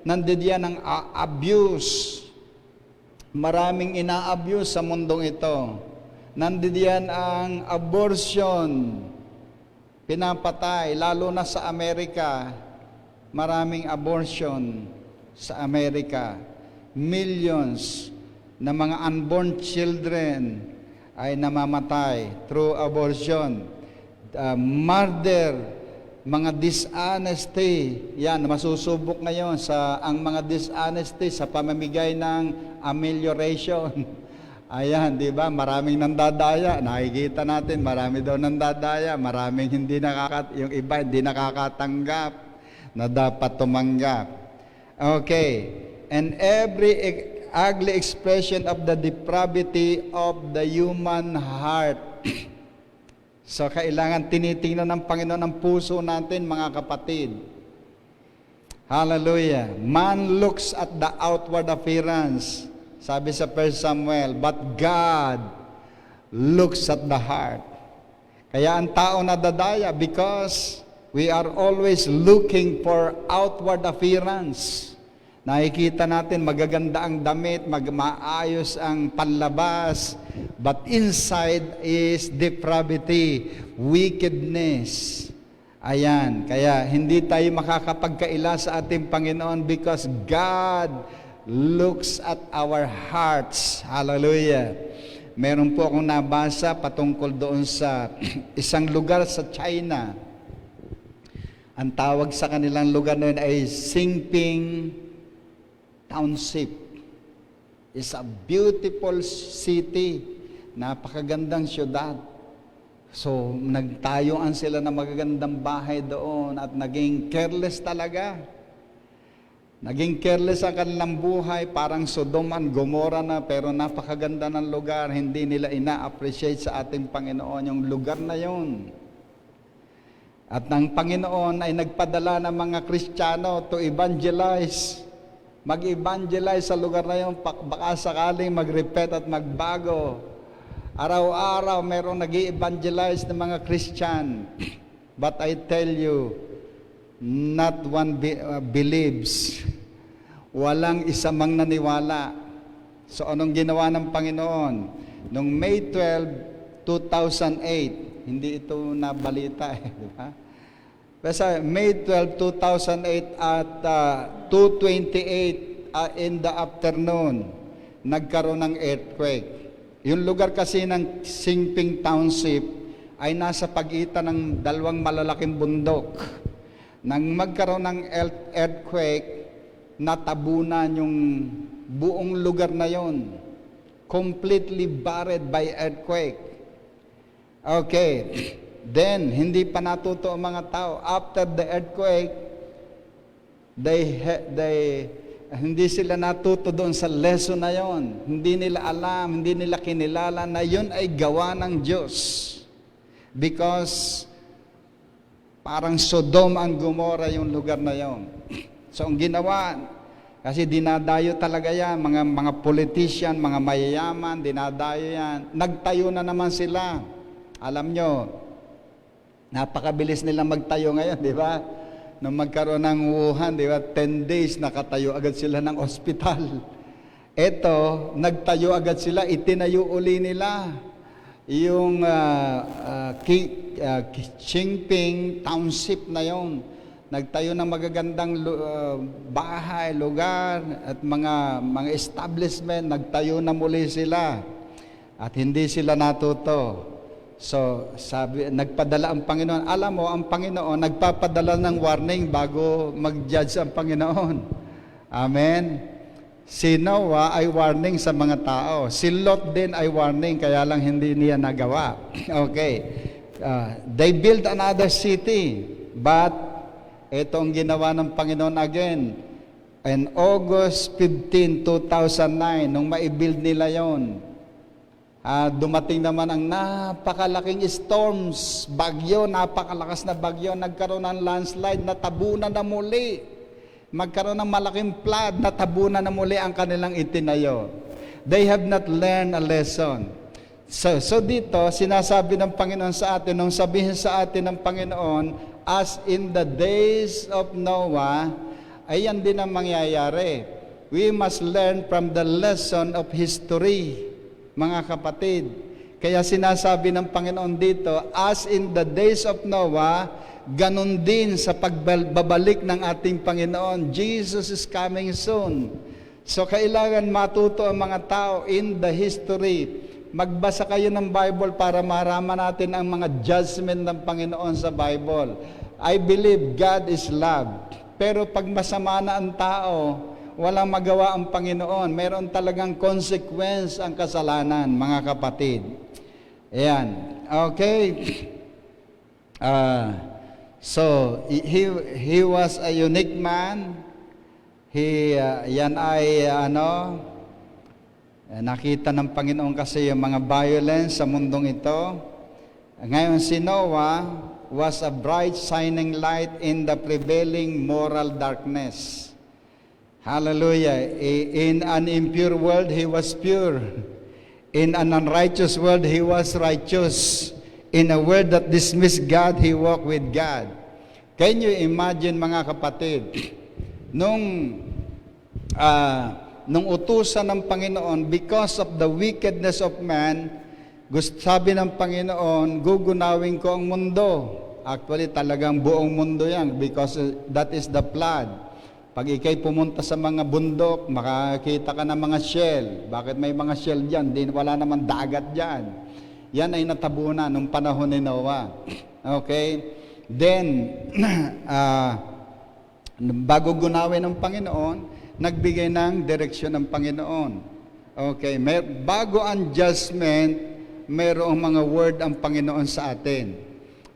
nandiyan ang abuse. Maraming ina-abuse sa mundong ito. Nandiyan ang abortion, pinapatay, lalo na sa Amerika. Maraming abortion sa Amerika. Millions na mga unborn children ay namamatay through abortion, murder, mga dishonesty. Yan, masusubok ngayon ang mga dishonesty sa pamamigay ng amelioration. Ayan, di ba? Maraming nandadaya. Nakikita natin, marami daw nandadaya. Maraming yung iba hindi nakakatanggap na dapat tumanggap. Okay. And every ugly expression of the depravity of the human heart. So, kailangan tinitingnan ng Panginoon ang puso natin, mga kapatid. Hallelujah. Man looks at the outward appearance. Sabi sa 1 Samuel, but God looks at the heart. Kaya ang tao nadadaya because we are always looking for outward appearance. Nakikita natin magaganda ang damit, maayos ang panlabas, but inside is depravity, wickedness. Ayan, kaya hindi tayo makakapagkaila sa ating Panginoon because God looks at our hearts. Hallelujah. Meron po akong nabasa patungkol doon sa isang lugar sa China. Ang tawag sa kanilang lugar na yun ay Xingping Township. It's a beautiful city. Napakagandang syudad. So, nagtayuan sila ng magagandang bahay doon at naging careless talaga. Naging careless ang kanilang buhay, parang Sodom and Gomorrah na, pero napakaganda ng lugar. Hindi nila ina-appreciate sa ating Panginoon yung lugar na yon. At ng Panginoon ay nagpadala ng mga Kristiyano to evangelize. Mag-evangelize sa lugar na yun, baka sakaling mag-repent at magbago. Araw-araw merong nag-i-evangelize ng mga Christian. But I tell you, not one believes. Walang isa mang naniwala. So anong ginawa ng Panginoon? Noong May 12, 2008, hindi ito nabalita di ba? Basta May 12, 2008 at 2:28 in the afternoon, nagkaroon ng earthquake. Yung lugar kasi ng Xingping Township ay nasa pagitan ng dalawang malalaking bundok. Nang magkaroon ng earthquake, natabunan yung buong lugar na yon. Completely buried by earthquake. Okay. Then, hindi pa natuto ang mga tao. After the earthquake, hindi sila natuto doon sa lesson na yon. Hindi nila alam, hindi nila kinilala na yon ay gawa ng Diyos. Because parang Sodom ang Gomorrah yung lugar na yon. So ang ginawa, kasi dinadayo talaga yan, mga politician, mga mayayaman, dinadayo yan. Nagtayo na naman sila. Alam nyo, napakabilis nilang magtayo ngayon, di ba? Nung magkaroon ng Wuhan, di ba? 10 days nakatayo agad sila ng ospital. Eto, nagtayo agad sila, itinayo uli nila yung Xingping Township na yon. Nagtayo ng magagandang bahay, lugar at mga establishment, nagtayo na muli sila. At hindi sila natuto. So, nagpadala ang Panginoon. Alam mo, ang Panginoon nagpapadala ng warning bago mag-judge ang Panginoon. Amen. Si Noah ay warning sa mga tao. Si Lot din ay warning, kaya lang hindi niya nagawa. Okay. They built another city, but ito ang ginawa ng Panginoon again. In August 15, 2009, nung ma-build nila yon, dumating naman ang napakalaking storms, bagyo, napakalakas na bagyo, nagkaroon ng landslide, natabunan na muli. Magkaroon ng malaking flood, natabunan na muli ang kanilang itinayo. They have not learned a lesson. So dito, sinasabi ng Panginoon sa atin, nung sabihin sa atin ng Panginoon, as in the days of Noah, ayan din ang mangyayari. We must learn from the lesson of history. Mga kapatid, kaya sinasabi ng Panginoon dito, as in the days of Noah, ganun din sa pagbabalik ng ating Panginoon. Jesus is coming soon. So kailangan matuto ang mga tao in the history. Magbasa kayo ng Bible para marama natin ang mga judgment ng Panginoon sa Bible. I believe God is love. Pero pag masama na ang tao, walang magawa ang Panginoon. Meron talagang consequence ang kasalanan, mga kapatid. Ayan. Okay. So, he was a unique man. Yan ay, nakita ng Panginoon kasi yung mga violence sa mundong ito. Ngayon, si Noah was a bright shining light in the prevailing moral darkness. Hallelujah. In an impure world, he was pure. In an unrighteous world, he was righteous. In a world that dismissed God, he walked with God. Can you imagine, mga kapatid, nung utusan ng Panginoon, because of the wickedness of man, sabi ng Panginoon, gugunawin ko ang mundo. Actually, talagang buong mundo yan, because that is the flood. Pag ikay pumunta sa mga bundok, makakita ka ng mga shell. Bakit may mga shell dyan? Wala naman dagat dyan. Yan ay natabunan nung panahon ni Noah. Okay? Then, bago gunawin ng Panginoon, nagbigay ng direksyon ng Panginoon. Okay? Bago ang judgment, mayroong mga word ang Panginoon sa atin.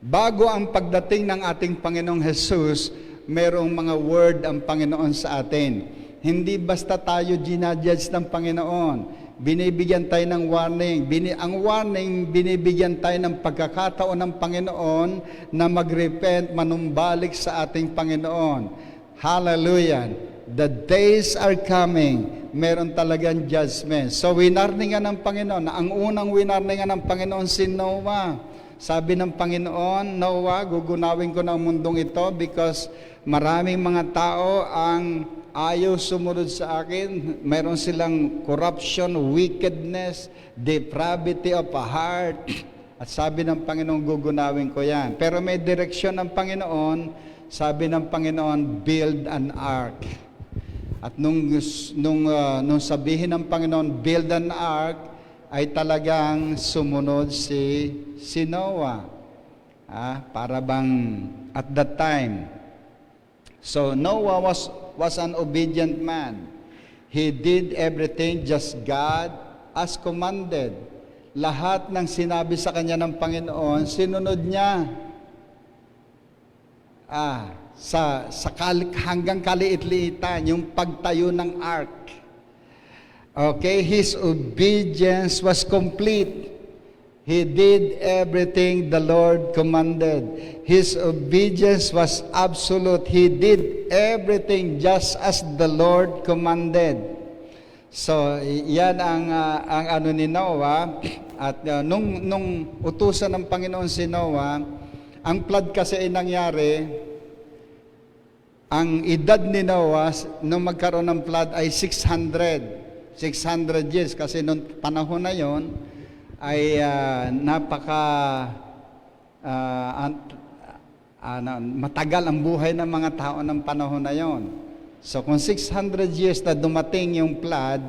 Bago ang pagdating ng ating Panginoong Jesus, merong mga word ang Panginoon sa atin. Hindi basta tayo ginajudge ng Panginoon. Binibigyan tayo ng warning. Ang warning, binibigyan tayo ng pagkakataon ng Panginoon na mag-repent, manumbalik sa ating Panginoon. Hallelujah! The days are coming. Meron talagang judgment. So, winarningan ng Panginoon. Ang unang winarningan ng Panginoon si Noah. Sabi ng Panginoon, Noah, gugunawin ko ng mundong ito because maraming mga tao ang ayaw sumunod sa akin. Meron silang corruption, wickedness, depravity of a heart. At sabi ng Panginoon, gugunawin ko yan. Pero may direksyon ng Panginoon. Sabi ng Panginoon, build an ark. At nung sabihin ng Panginoon, build an ark, ay talagang sumunod si Noah. Para bang at that time. So Noah was an obedient man. He did everything just God as commanded. Lahat ng sinabi sa kanya ng Panginoon, sinunod niya. Hanggang kaliit-liitan, yung pagtayo ng ark. Okay, his obedience was complete. He did everything the Lord commanded. His obedience was absolute. He did everything just as the Lord commanded. So, yan ang ano ni Noah. At nung utusan ng Panginoon si Noah, ang flood kasi ay nangyari, ang edad ni Noah nung magkaroon ng flood ay 600 years kasi nung panahon na yon ay matagal ang buhay ng mga tao ng panahon na yon. So kung 600 years na dumating yung flood,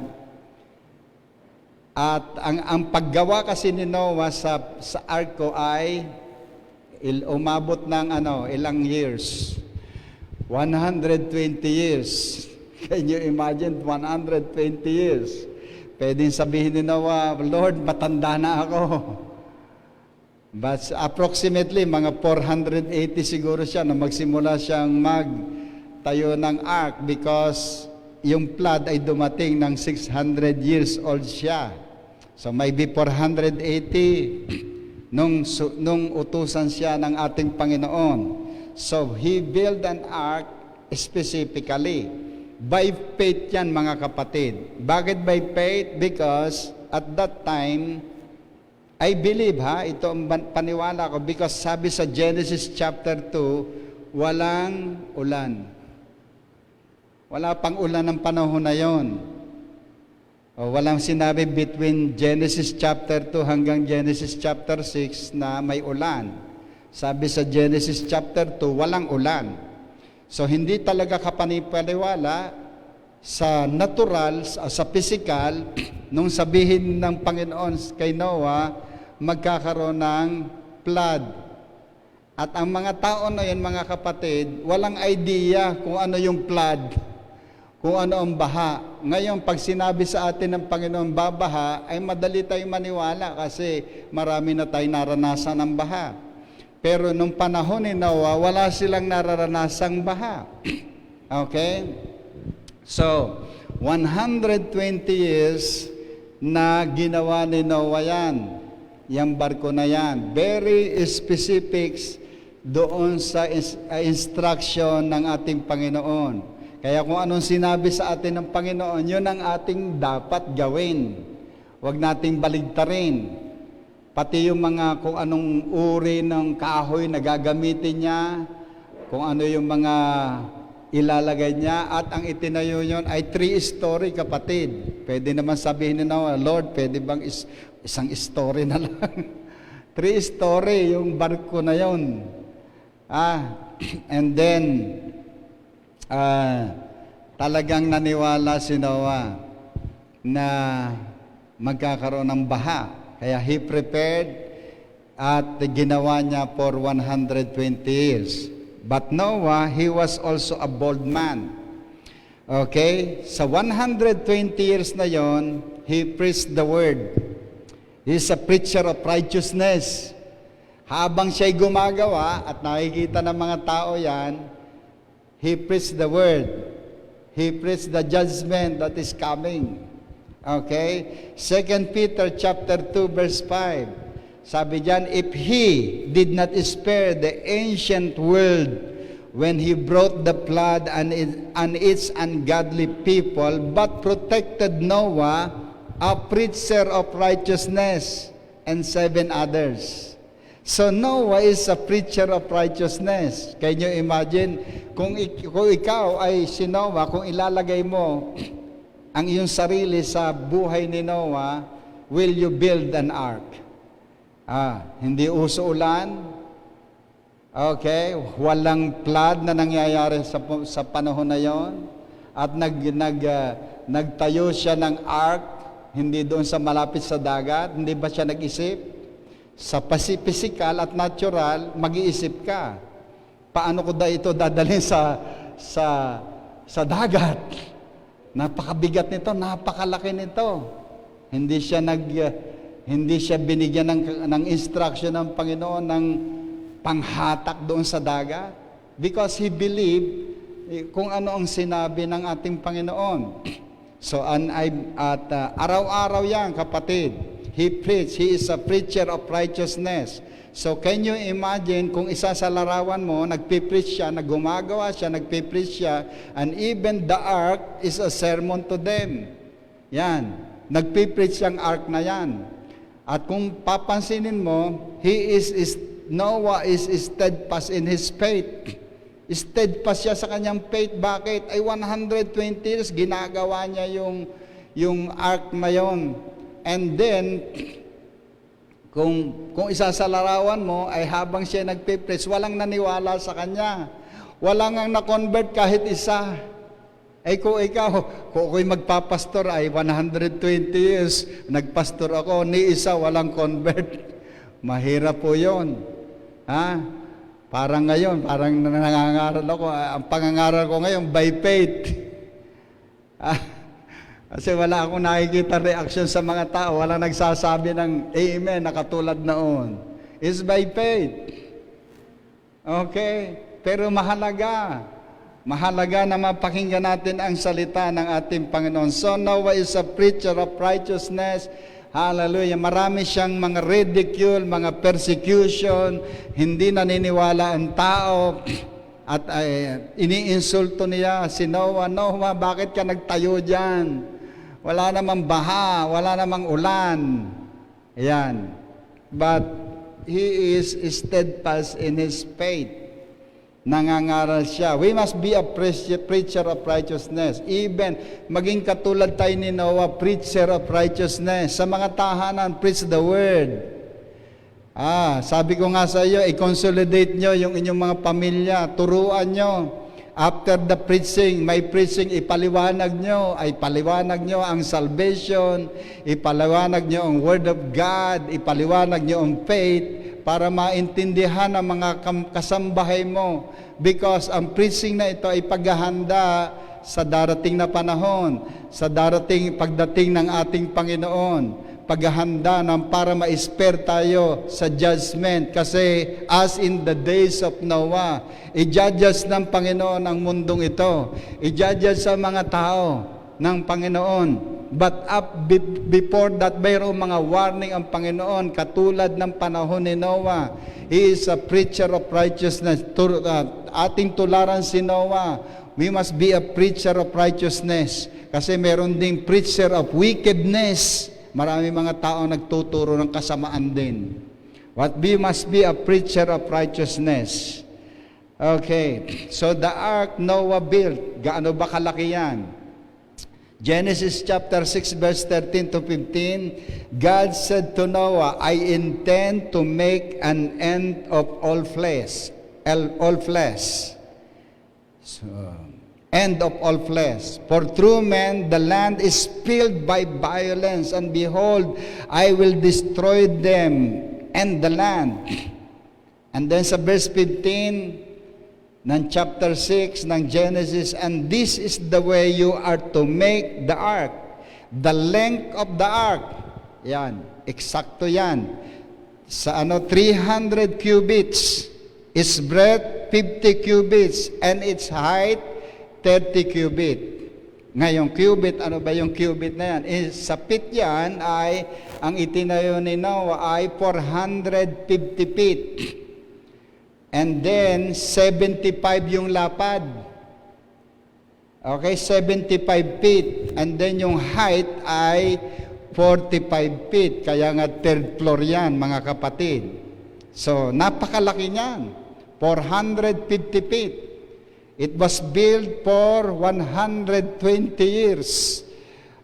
at ang paggawa kasi ni Noah sa arko ay umabot ng ilang years? 120 years. Can you imagine 120 years? Pwedeng sabihin ni Noah, Lord, matanda na ako. But approximately, mga 480 siguro siya na magsimula siyang magtayo ng ark because yung flood ay dumating ng 600 years old siya. So maybe 480 nung utusan siya ng ating Panginoon. So he built an ark specifically. By faith yan, mga kapatid. Bakit by faith? Because at that time, I believe ito ang paniwala ko, because sabi sa Genesis chapter 2, walang ulan. Wala pang ulan ng panahon na yon. Walang sinabi between Genesis chapter 2 hanggang Genesis chapter 6 na may ulan. Sabi sa Genesis chapter 2, walang ulan. So, hindi talaga kapanipaniwala sa natural, sa physical, nung sabihin ng Panginoon kay Noah, magkakaroon ng flood. At ang mga tao na yan, mga kapatid, walang idea kung ano yung flood, kung ano ang baha. Ngayon, pag sinabi sa atin ng Panginoon babaha, ay madali tayong maniwala kasi marami na tayong naranasan ng baha. Pero nung panahon ni Noah, wala silang nararanasang baha. Okay? So, 120 years na ginawa ni Noah yan. Yung barko na yan. Very specifics doon sa instruction ng ating Panginoon. Kaya kung anong sinabi sa atin ng Panginoon, yun ang ating dapat gawin. Huwag nating baligtarin. Pati yung mga kung anong uri ng kahoy na gagamitin niya, kung ano yung mga ilalagay niya, at ang itinayo yun ay 3-story, kapatid. Pwede naman sabihin nila, Lord, pwede bang isang story na lang? 3-story yung barko na yun. And then, Talagang naniwala si Noah na magkakaroon ng baha. Kaya he prepared at ginawa niya for 120 years. But Noah, he was also a bold man. Okay? Sa 120 years na yon, he preached the word. He's a preacher of righteousness. Habang siya'y gumagawa at nakikita ng mga tao yan, he preached the word. He preached the judgment that is coming. Okay? 2 Peter chapter 2 verse 5. Sabi diyan, if he did not spare the ancient world when he brought the flood and its ungodly people, but protected Noah, a preacher of righteousness, and 7 others. So Noah is a preacher of righteousness. Can you imagine, kung ikaw ay si Noah, kung ilalagay mo ang iyong sarili sa buhay ni Noah, will you build an ark? Hindi uso ulan. Okay, walang flood na nangyayari sa panahon na yon. At nagtayo siya ng ark, hindi doon sa malapit sa dagat. Hindi ba siya nag-isip? Sa physical at natural, mag-iisip ka. Paano ko ito dadalhin sa dagat? Napakabigat nito, napakalaki nito. Hindi siya binigyan ng instruction ng Panginoon ng panghatak doon sa dagat. Because he believed kung ano ang sinabi ng ating Panginoon. So, araw-araw yan, kapatid. He preached. He is a preacher of righteousness. So, can you imagine kung isa sa larawan mo, nagpipreach siya, naggumagawa siya, nagpipreach siya, and even the ark is a sermon to them. Yan. Nagpipreach ang ark na yan. At kung papansinin mo, Noah is steadfast in his faith. Steadfast siya sa kanyang faith. Bakit? Ay 120 years, ginagawa niya yung ark na yon. And then, kung isasalarawan mo, ay habang siya nagpipreach, walang naniwala sa kanya. Walang ang na-convert kahit isa. Ay kung ako'y magpapastor, ay 120 years, nagpastor ako, ni isa walang convert. Mahirap po yun. Parang ngayon, parang nangangaral ako, ang pangangaral ko ngayon, by faith. Kasi wala akong nakikita reaction sa mga tao. Wala nagsasabi ng amen na katulad noon. It's by faith. Okay? Pero mahalaga. Mahalaga na mapakinggan natin ang salita ng ating Panginoon. So Noah is a preacher of righteousness. Hallelujah. Marami siyang mga ridicule, mga persecution. Hindi naniniwala ang tao. At iniinsulto niya si Noah. Noah, bakit ka nagtayo dyan? Wala namang baha, wala namang ulan. Ayan. But he is steadfast in his faith. Nangangaral siya. We must be a preacher of righteousness. Even maging katulad tayo ni Noah, preacher of righteousness. Sa mga tahanan, preach the word. Sabi ko nga sa iyo, i-consolidate nyo yung inyong mga pamilya, turuan nyo. After the preaching, may preaching, ipaliwanag nyo ang salvation, ipaliwanag nyo ang word of God, ipaliwanag nyo ang faith, para maintindihan ang mga kasambahay mo. Because ang preaching na ito ay paghahanda sa darating na panahon, sa pagdating ng ating Panginoon. Paghahanda para ma-spare tayo sa judgment. Kasi as in the days of Noah, i-judge ng Panginoon ang mundong ito. I-judge sa mga tao ng Panginoon. But before that, mayroong mga warning ang Panginoon, katulad ng panahon ni Noah. He is a preacher of righteousness. Ating tularan si Noah. We must be a preacher of righteousness. Kasi meron ding preacher of wickedness. Marami mga tao nagtuturo ng kasamaan din. We must be a preacher of righteousness. Okay. So the ark Noah built, gaano ba kalaki yan? Genesis chapter 6 verse 13 to 15, God said to Noah, I intend to make an end of all flesh. So, end of all flesh. For through men the land is filled by violence, and behold, I will destroy them and the land. And then sa verse 15 ng chapter 6 ng Genesis, and this is the way you are to make the ark. The length of the ark, yan, eksakto yan. Sa 300 cubits, its breadth 50 cubits, and its height 30 cubit. Ngayong cubit, ano ba yung cubit na yan? Sa pit yan ay, ang itinayo ni Noah ay 450 feet. And then, 75 yung lapad. Okay, 75 feet. And then yung height ay 45 feet. Kaya nga third floor yan, mga kapatid. So, napakalaki niyan. 450 feet. It was built for 120 years.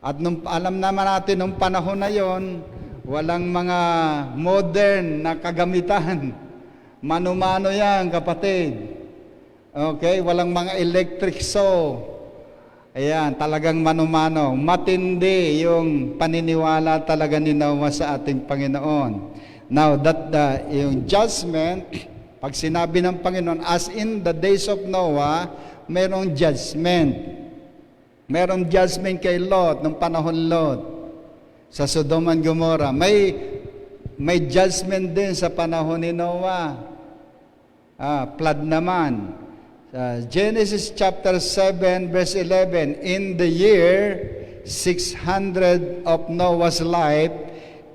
At alam naman natin, nung panahon na yon, walang mga modern na kagamitan. Mano-mano yan, kapatid. Okay, walang mga electric saw. Ayan, talagang mano-mano. Matindi yung paniniwala talaga ni Noah sa ating Panginoon. Now, yung judgment, pag sinabi ng Panginoon, as in the days of Noah, merong judgment. Merong judgment kay Lot, nung panahon Lot, sa Sodom and Gomorrah. May judgment din sa panahon ni Noah. Flood naman. Genesis chapter 7, verse 11, in the year 600 of Noah's life,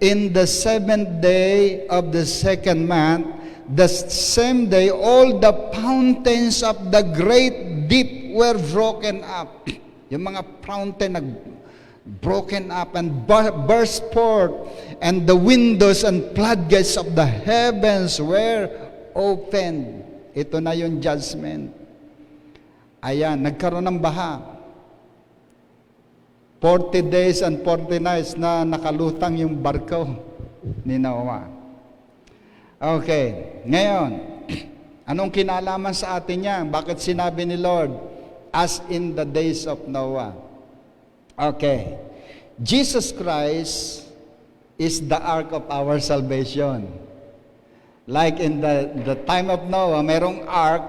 in the 7th day of the 2nd month, the same day, all the fountains of the great deep were broken up. Yung mga fountain broken up and burst forth, and the windows and floodgates of the heavens were opened. Ito na yung judgment. Ayan, nagkaroon ng baha. 40 days and 40 nights na nakalutang yung barko ni Noah. Okay, ngayon, anong kinalaman sa atin yan? Bakit sinabi ni Lord, as in the days of Noah? Okay, Jesus Christ is the ark of our salvation. Like in the time of Noah, merong ark.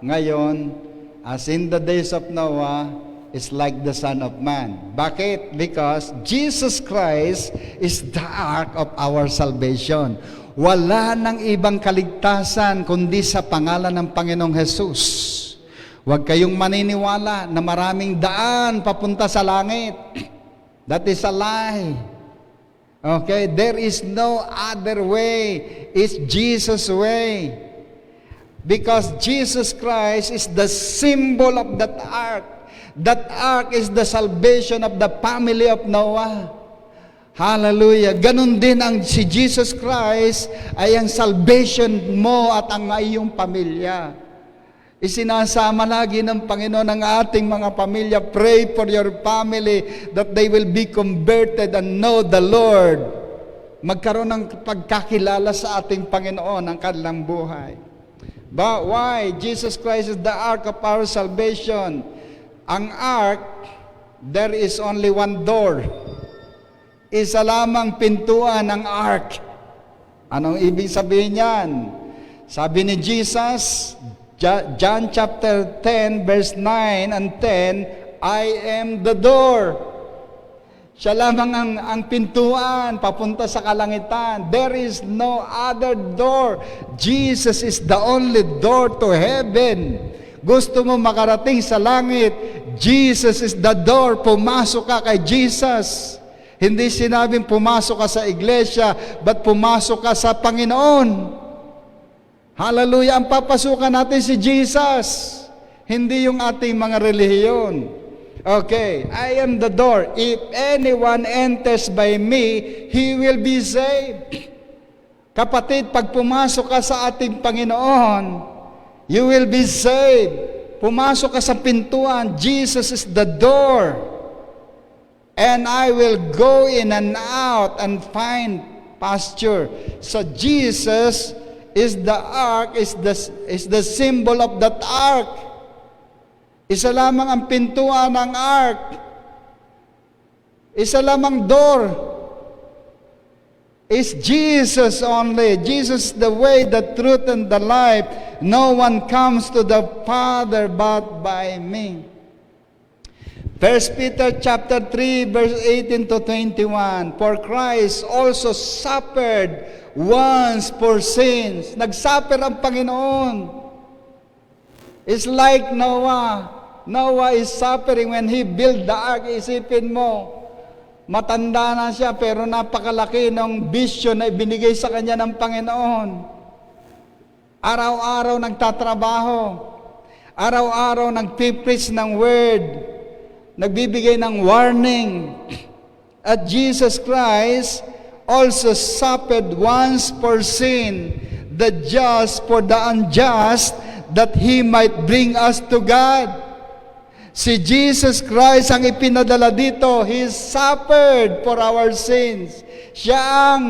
Ngayon, as in the days of Noah, is like the Son of Man. Bakit? Because Jesus Christ is the ark of our salvation. Wala nang ibang kaligtasan kundi sa pangalan ng Panginoong Jesus. Huwag kayong maniniwala na maraming daan papunta sa langit. That is a lie. Okay? There is no other way. It's Jesus' way. Because Jesus Christ is the symbol of that ark. That ark is the salvation of the family of Noah. Hallelujah. Ganon din ang si Jesus Christ ay ang salvation mo at ang iyong pamilya. Isinasama lagi ng Panginoon ang ating mga pamilya. Pray for your family that they will be converted and know the Lord. Magkaroon ng pagkakilala sa ating Panginoon ang kanilang buhay. But why? Jesus Christ is the ark of our salvation. Ang ark, there is only one door. Isa lamang pintuan ng ark. Anong ibig sabihin yan? Sabi ni Jesus, John chapter 10, verse 9 and 10, I am the door. Siya lamang ang pintuan papunta sa kalangitan. There is no other door. Jesus is the only door to heaven. Gusto mo makarating sa langit, Jesus is the door. Pumasok ka kay Jesus. Hindi sinabing pumasok ka sa iglesia, but pumasok ka sa Panginoon. Hallelujah! Ang papasukan natin si Jesus, hindi yung ating mga relihiyon. Okay, I am the door. If anyone enters by me, he will be saved. Kapatid, pag pumasok ka sa ating Panginoon, you will be saved. Pumasok ka sa pintuan, Jesus is the door. And I will go in and out and find pasture. So Jesus is the ark, is the symbol of that ark. Isa lamang ang pintuan ng ark. Isa lamang door. Is Jesus only. Jesus the way, the truth, and the life. No one comes to the Father but by me. 1 Peter chapter 3 verse 18 to 21. For Christ also suffered once for sins. Nagsuffer ang Panginoon. It's like Noah. Noah is suffering when he built the ark. Isipin mo, matanda na siya pero napakalaki ng vision na ibinigay sa kanya ng Panginoon. Araw-araw nagtatrabaho. Araw-araw nagpipreach ng word. Nagbibigay ng warning. At Jesus Christ also suffered once for sin, the just for the unjust, that He might bring us to God. Si Jesus Christ ang ipinadala dito. He suffered for our sins. Siya ang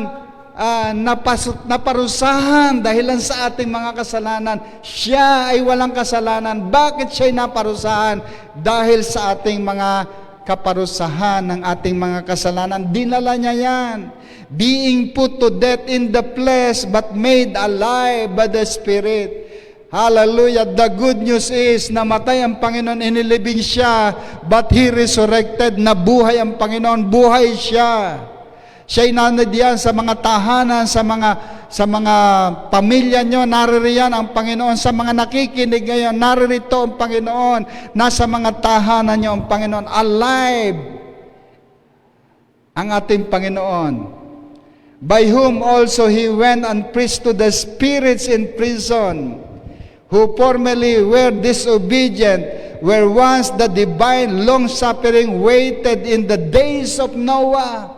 naparusahan dahilan sa ating mga kasalanan. Siya ay walang kasalanan. Bakit siya ay naparusahan? Dahil sa ating mga kaparusahan ng ating mga kasalanan. Dinala niya yan. Being put to death in the flesh, but made alive by the Spirit. Hallelujah. The good news is, namatay ang Panginoon, inilibing siya, but He resurrected. Nabuhay ang Panginoon, buhay siya. Siya'y nandiyan sa mga tahanan, sa mga pamilya nyo, naririyan ang Panginoon. Sa mga nakikinig ngayon, naririto ang Panginoon. Nasa mga tahanan nyo ang Panginoon. Alive ang ating Panginoon. By whom also He went and preached to the spirits in prison, who formerly were disobedient, where once the divine long-suffering waited in the days of Noah.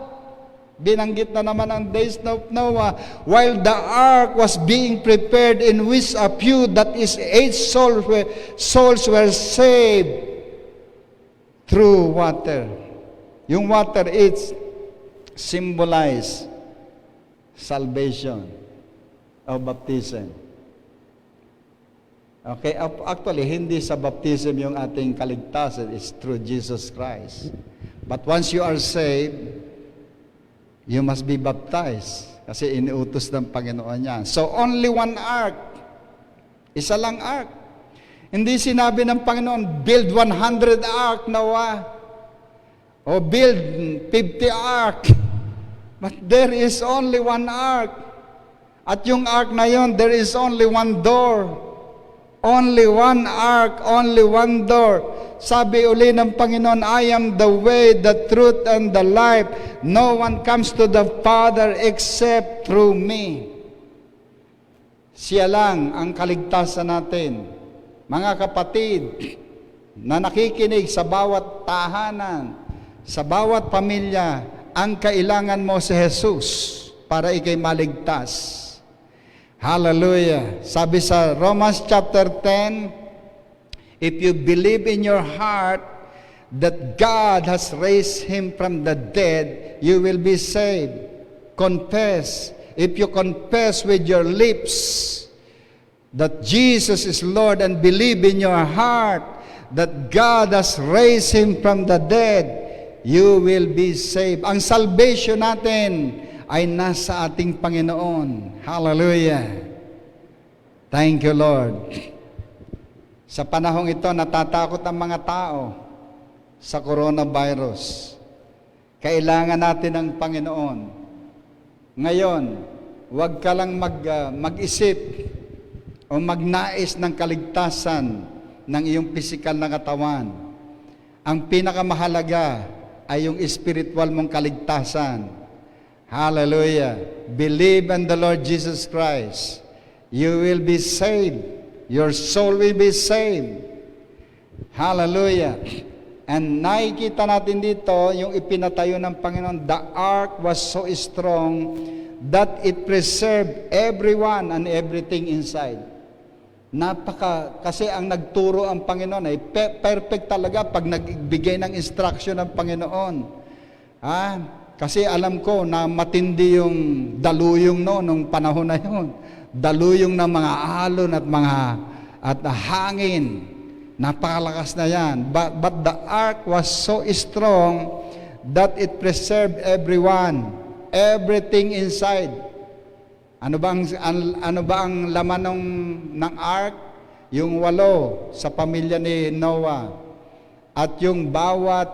Binanggit na naman ang days of Noah, while the ark was being prepared, in which a few, that is 8 souls were saved through water. Yung water, it's symbolize salvation of baptism. Okay, actually, hindi sa baptism yung ating kaligtasan, is through Jesus Christ. But once you are saved, you must be baptized. Kasi iniutos ng Panginoon yan. So, only one ark. Isa lang ark. Hindi sinabi ng Panginoon, build 100 ark, Noah. O build 50 ark. But there is only one ark. At yung ark na yon, there is only one door. Only one ark, only one door. Sabi uli ng Panginoon, I am the way, the truth, and the life. No one comes to the Father except through me. Siya lang ang kaligtasan natin. Mga kapatid, na nakikinig sa bawat tahanan, sa bawat pamilya, ang kailangan mo si Jesus para ikay maligtas. Hallelujah. Sabi sa Romans chapter 10, if you believe in your heart that God has raised Him from the dead, you will be saved. Confess. If you confess with your lips that Jesus is Lord and believe in your heart that God has raised Him from the dead, you will be saved. Ang salvation natin ay nasa ating Panginoon. Hallelujah. Thank you, Lord. Sa panahong ito, natatakot ang mga tao sa coronavirus. Kailangan natin ng Panginoon. Ngayon, huwag ka lang mag-isip o magnais ng kaligtasan ng iyong pisikal na katawan. Ang pinakamahalaga ay yung spiritual mong kaligtasan. Hallelujah. Believe in the Lord Jesus Christ. You will be saved. Your soul will be saved. Hallelujah. And nakikita natin dito yung ipinatayo ng Panginoon. The ark was so strong that it preserved everyone and everything inside. Kasi ang nagturo ang Panginoon ay perfect talaga pag nagbigay ng instruction ng Panginoon. Kasi alam ko na matindi yung daluyong nung panahon na yun. Daluyong ng mga alon at hangin. Napakalakas na yan. But the ark was so strong that it preserved everyone, everything inside. Ano ba ang laman ng ark? Yung 8 sa pamilya ni Noah. At yung bawat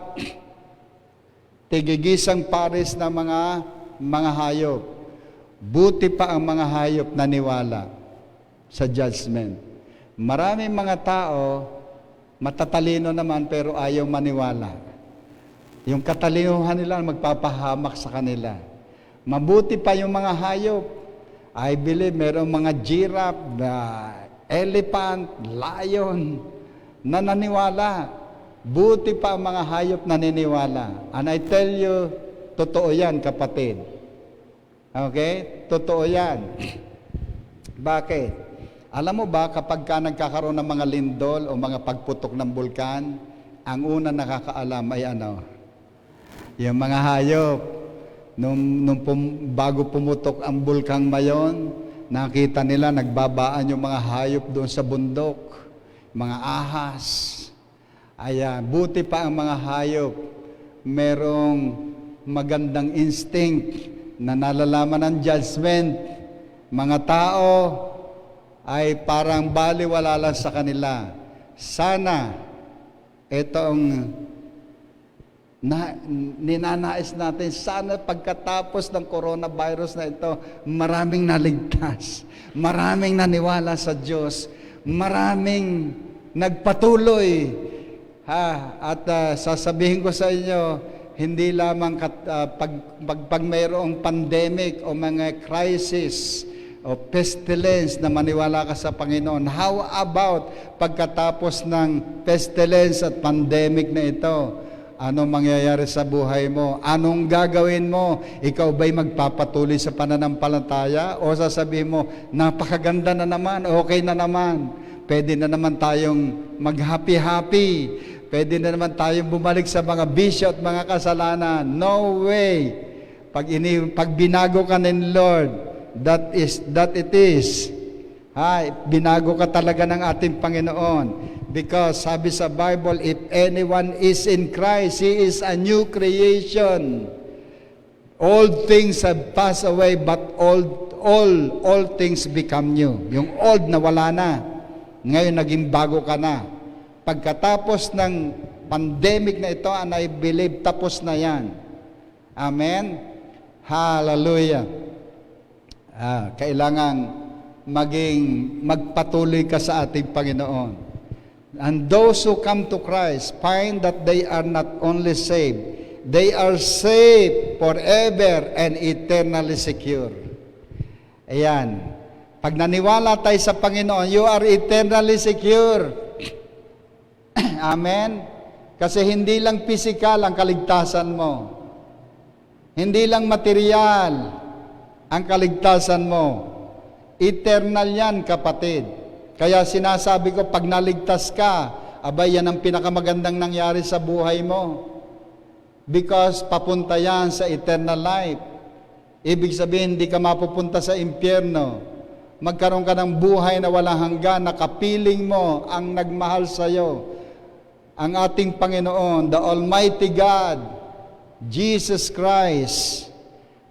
tigigisang pares na mga hayop. Buti pa ang mga hayop naniwala sa judgment. Maraming mga tao, matatalino naman pero ayaw maniwala. Yung katalinuhan nila magpapahamak sa kanila. Mabuti pa yung mga hayop. I believe merong mga giraffe, elephant, lion na naniwala. Buti pa ang mga hayop na naniniwala. And I tell you, totoo yan, kapatid. Okay? Totoo yan. Bakit? Alam mo ba, kapag ka nagkakaroon ng mga lindol o mga pagputok ng bulkan, ang una nakakaalam ay ano? Yung mga hayop. Bago pumutok ang bulkang mayon, nakita nila nagbabaan yung mga hayop doon sa bundok. Mga ahas. Ayan, buti pa ang mga hayop. Merong magandang instinct na nalalaman ng judgment. Mga tao ay parang baliwala lang sa kanila. Sana itong ninanais natin, sana pagkatapos ng coronavirus na ito, maraming naligtas, maraming naniwala sa Diyos, maraming nagpatuloy. At sasabihin ko sa inyo, hindi lamang pag mayroong pandemic o mga crisis o pestilence na maniwala ka sa Panginoon. How about pagkatapos ng pestilence at pandemic na ito? Anong mangyayari sa buhay mo? Anong gagawin mo? Ikaw ba'y magpapatuloy sa pananampalataya? O sasabihin mo, napakaganda na naman, okay na naman. Pwede na naman tayong mag-happy-happy. Pwede na naman tayong bumalik sa mga bisyo at mga kasalanan. No way. Pag binago ka ng Lord, that it is. Binago ka talaga ng ating Panginoon. Because sabi sa Bible, if anyone is in Christ, he is a new creation. Old things have passed away, but all things become new. Yung old na wala na. Ngayon naging bago ka na. Pagkatapos ng pandemic na ito, and I believe tapos na yan. Amen? Hallelujah. Kailangang magpatuloy ka sa ating Panginoon. And those who come to Christ find that they are not only saved, they are saved forever and eternally secure. Ayan. Pag naniwala tayo sa Panginoon, you are eternally secure. Amen? Kasi hindi lang physical ang kaligtasan mo. Hindi lang material ang kaligtasan mo. Eternal yan, kapatid. Kaya sinasabi ko, pag naligtas ka, abay yan ang pinakamagandang nangyari sa buhay mo. Because papunta yan sa eternal life. Ibig sabihin, hindi ka mapupunta sa impyerno. Magkaroon ka ng buhay na walang hanggan, nakapiling mo ang nagmahal sa iyo. Ang ating Panginoon, the Almighty God, Jesus Christ.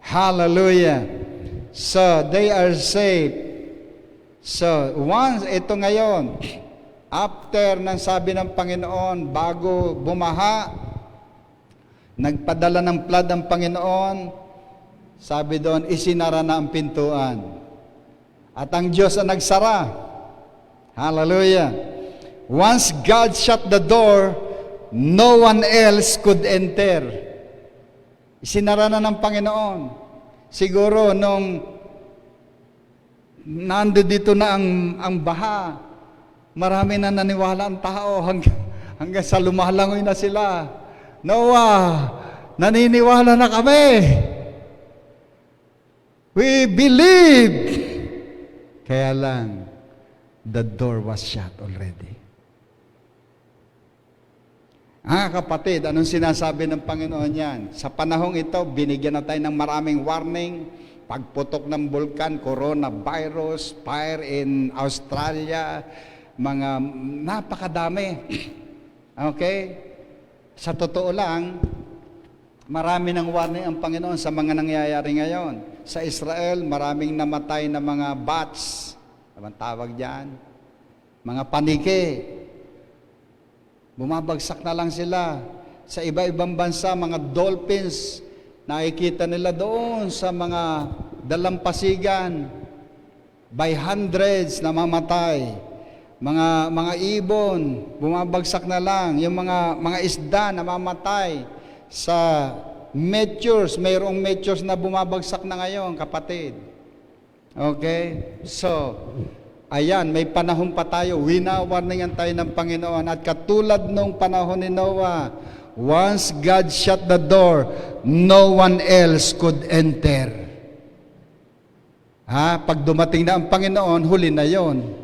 Hallelujah. So, they are saved. So, once, ito ngayon, after ng sabi ng Panginoon, bago bumaha, nagpadala ng flood ang Panginoon, sabi doon, isinara na ang pintuan. At ang Diyos ang nagsara. Hallelujah. Once God shut the door, no one else could enter. Isinara na ng Panginoon. Siguro nung nando dito na ang baha, marami na naniwala ang tao hanggang sa lumalangoy na sila. Noah, naniniwala na kami. We believe. Kaya lang, the door was shut already. Kapatid, anong sinasabi ng Panginoon yan? Sa panahong ito, binigyan na tayo ng maraming warning. Pagputok ng bulkan, coronavirus, fire in Australia, napakadami. Okay? Sa totoo lang, marami ng warning ang Panginoon sa mga nangyayari ngayon. Sa Israel, maraming namatay na mga bats. Ano tawag diyan? Mga paniki. Bumabagsak na lang sila. Sa iba-ibang bansa, mga dolphins, nakikita nila doon sa mga dalampasigan. By hundreds namamatay. Mga ibon, bumabagsak na lang. Yung mga isda namamatay sa meteors. Mayroong meteors na bumabagsak na ngayon, kapatid. Okay? So, ayan, may panahon pa tayo. Winawarningan tayo ng Panginoon. At katulad nung panahon ni Noah, once God shut the door, no one else could enter. Pag dumating na ang Panginoon, huli na yon.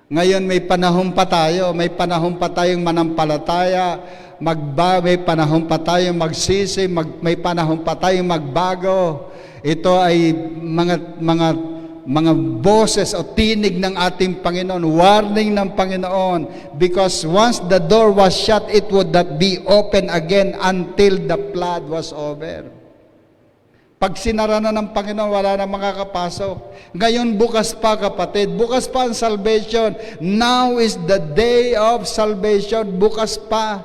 Ngayon may panahon pa tayo, may panahon pa tayong manampalataya, may panahon pa tayong magsisi, may panahon pa tayong magbago. Ito ay mga boses o tinig ng ating Panginoon, warning ng Panginoon, because once the door was shut, it would not be open again until the flood was over. Pag sinara na ng Panginoon, wala na makakapasok. Ngayon, bukas pa, kapatid. Bukas pa ang salvation. Now is the day of salvation. Bukas pa.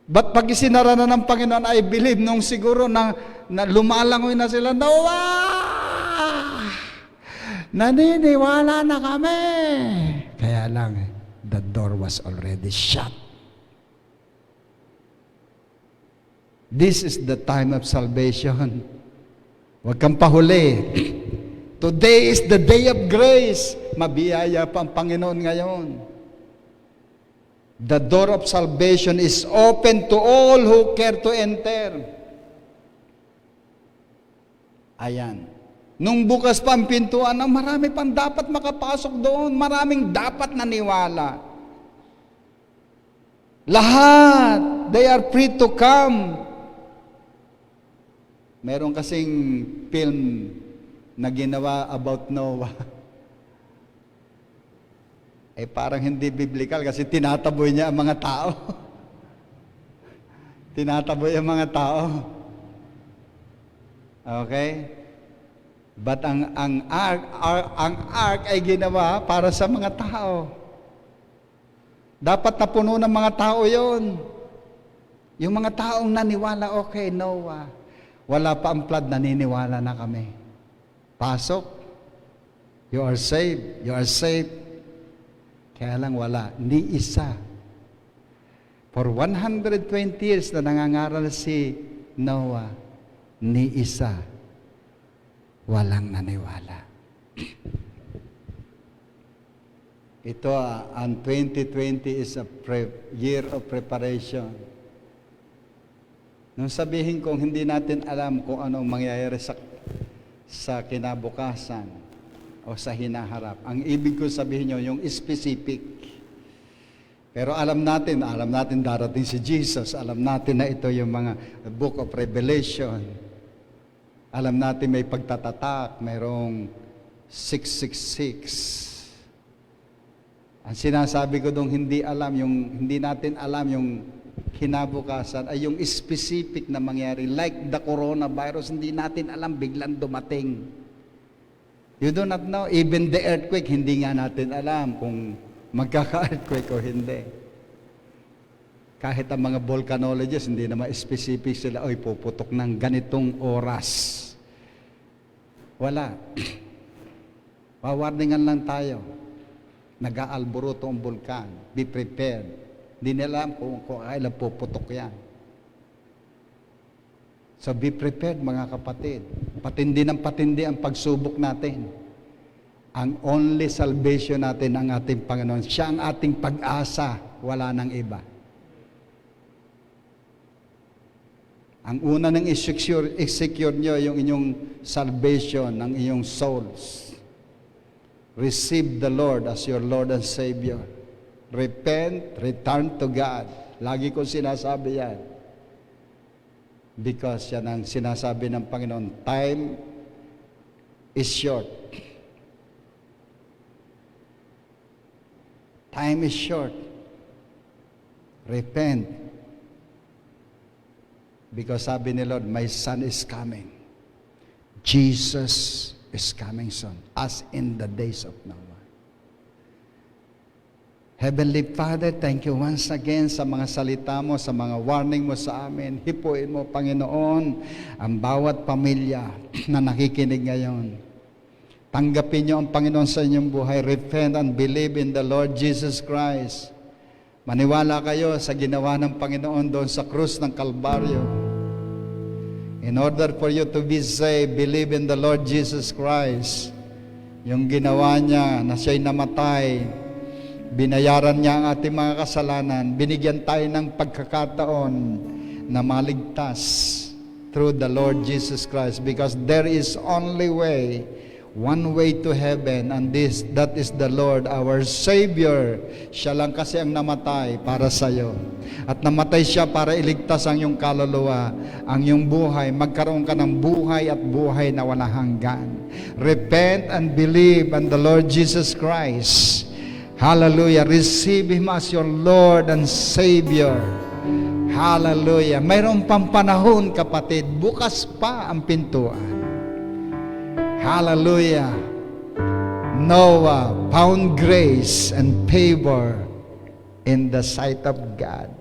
But pag sinara na ng Panginoon, I believe, nung siguro na lumalangoy na sila, Noah! Naniniwala na kami! Kaya lang, the door was already shut. This is the time of salvation. Huwag kang pahuli. Today is the day of grace. Mabiyaya pa ang Panginoon ngayon. The door of salvation is open to all who care to enter. Ayan. Nung bukas pa ang pintuan, marami pang dapat makapasok doon. Maraming dapat naniwala. Lahat, they are free to come. Meron kasing film na ginawa about Noah. Parang hindi biblical kasi tinataboy niya ang mga tao. Tinataboy ang mga tao. Okay? But ang ark ay ginawa para sa mga tao. Dapat napuno ng mga tao 'yon. Yung mga taong naniwala, okay, Noah. Wala pa ang flood, naniniwala na kami. Pasok. You are saved. You are saved. Kaya lang wala. Ni isa. For 120 years na nangangaral si Noah, ni isa. Walang naniwala. Ito, ang 2020 is a year of preparation. Nung sabihin kong hindi natin alam kung anong mangyayari sa kinabukasan o sa hinaharap, ang ibig ko sabihin nyo, yung specific. Pero alam natin darating si Jesus, alam natin na ito yung mga Book of Revelation. Alam natin may pagtatatak, mayroong 666. Ang sinasabi ko dong hindi natin alam yung kinabukasan ay yung specific na mangyari. Like the coronavirus, hindi natin alam, biglang dumating. You do not know. Even the earthquake, hindi nga natin alam kung magkaka-earthquake o hindi. Kahit ang mga volcanologists, hindi naman specific sila, puputok ng ganitong oras. Wala. Pawarningan lang tayo. Nag-aalburuto ang bulkan. Be prepared. Hindi nila alam kung kailan puputok yan. So be prepared, mga kapatid. Patindi ng patindi ang pagsubok natin. Ang only salvation natin ang ating Panginoon. Siya ang ating pag-asa, wala nang iba. Ang una nang i-secure nyo yung inyong salvation, ng inyong souls. Receive the Lord as your Lord and Savior. Repent, return to God. Lagi ko sinasabi yan. Because yan ang sinasabi ng Panginoon, time is short. Time is short. Repent. Because sabi ni Lord, my son is coming. Jesus is coming soon, as in the days of Noah. Heavenly Father, thank you once again sa mga salita mo, sa mga warning mo sa amin. Hipuin mo, Panginoon, ang bawat pamilya na nakikinig ngayon. Tanggapin niyo ang Panginoon sa inyong buhay. Repent and believe in the Lord Jesus Christ. Maniwala kayo sa ginawa ng Panginoon doon sa krus ng Kalbaryo. In order for you to be saved, believe in the Lord Jesus Christ. Yung ginawa niya na siya'y namatay, binayaran niya ang ating mga kasalanan, binigyan tayo ng pagkakataon na maligtas through the Lord Jesus Christ, because there is only way, one way to heaven, and that is the Lord, our Savior. Siya lang kasi ang namatay para sa iyo. At namatay siya para iligtas ang iyong kaluluwa, ang iyong buhay, magkaroon ka ng buhay at buhay na walang hanggan. Repent and believe in the Lord Jesus Christ. Hallelujah. Receive Him as your Lord and Savior. Hallelujah. Mayroon pang panahon, kapatid. Bukas pa ang pintuan. Hallelujah. Noah found grace and favor in the sight of God.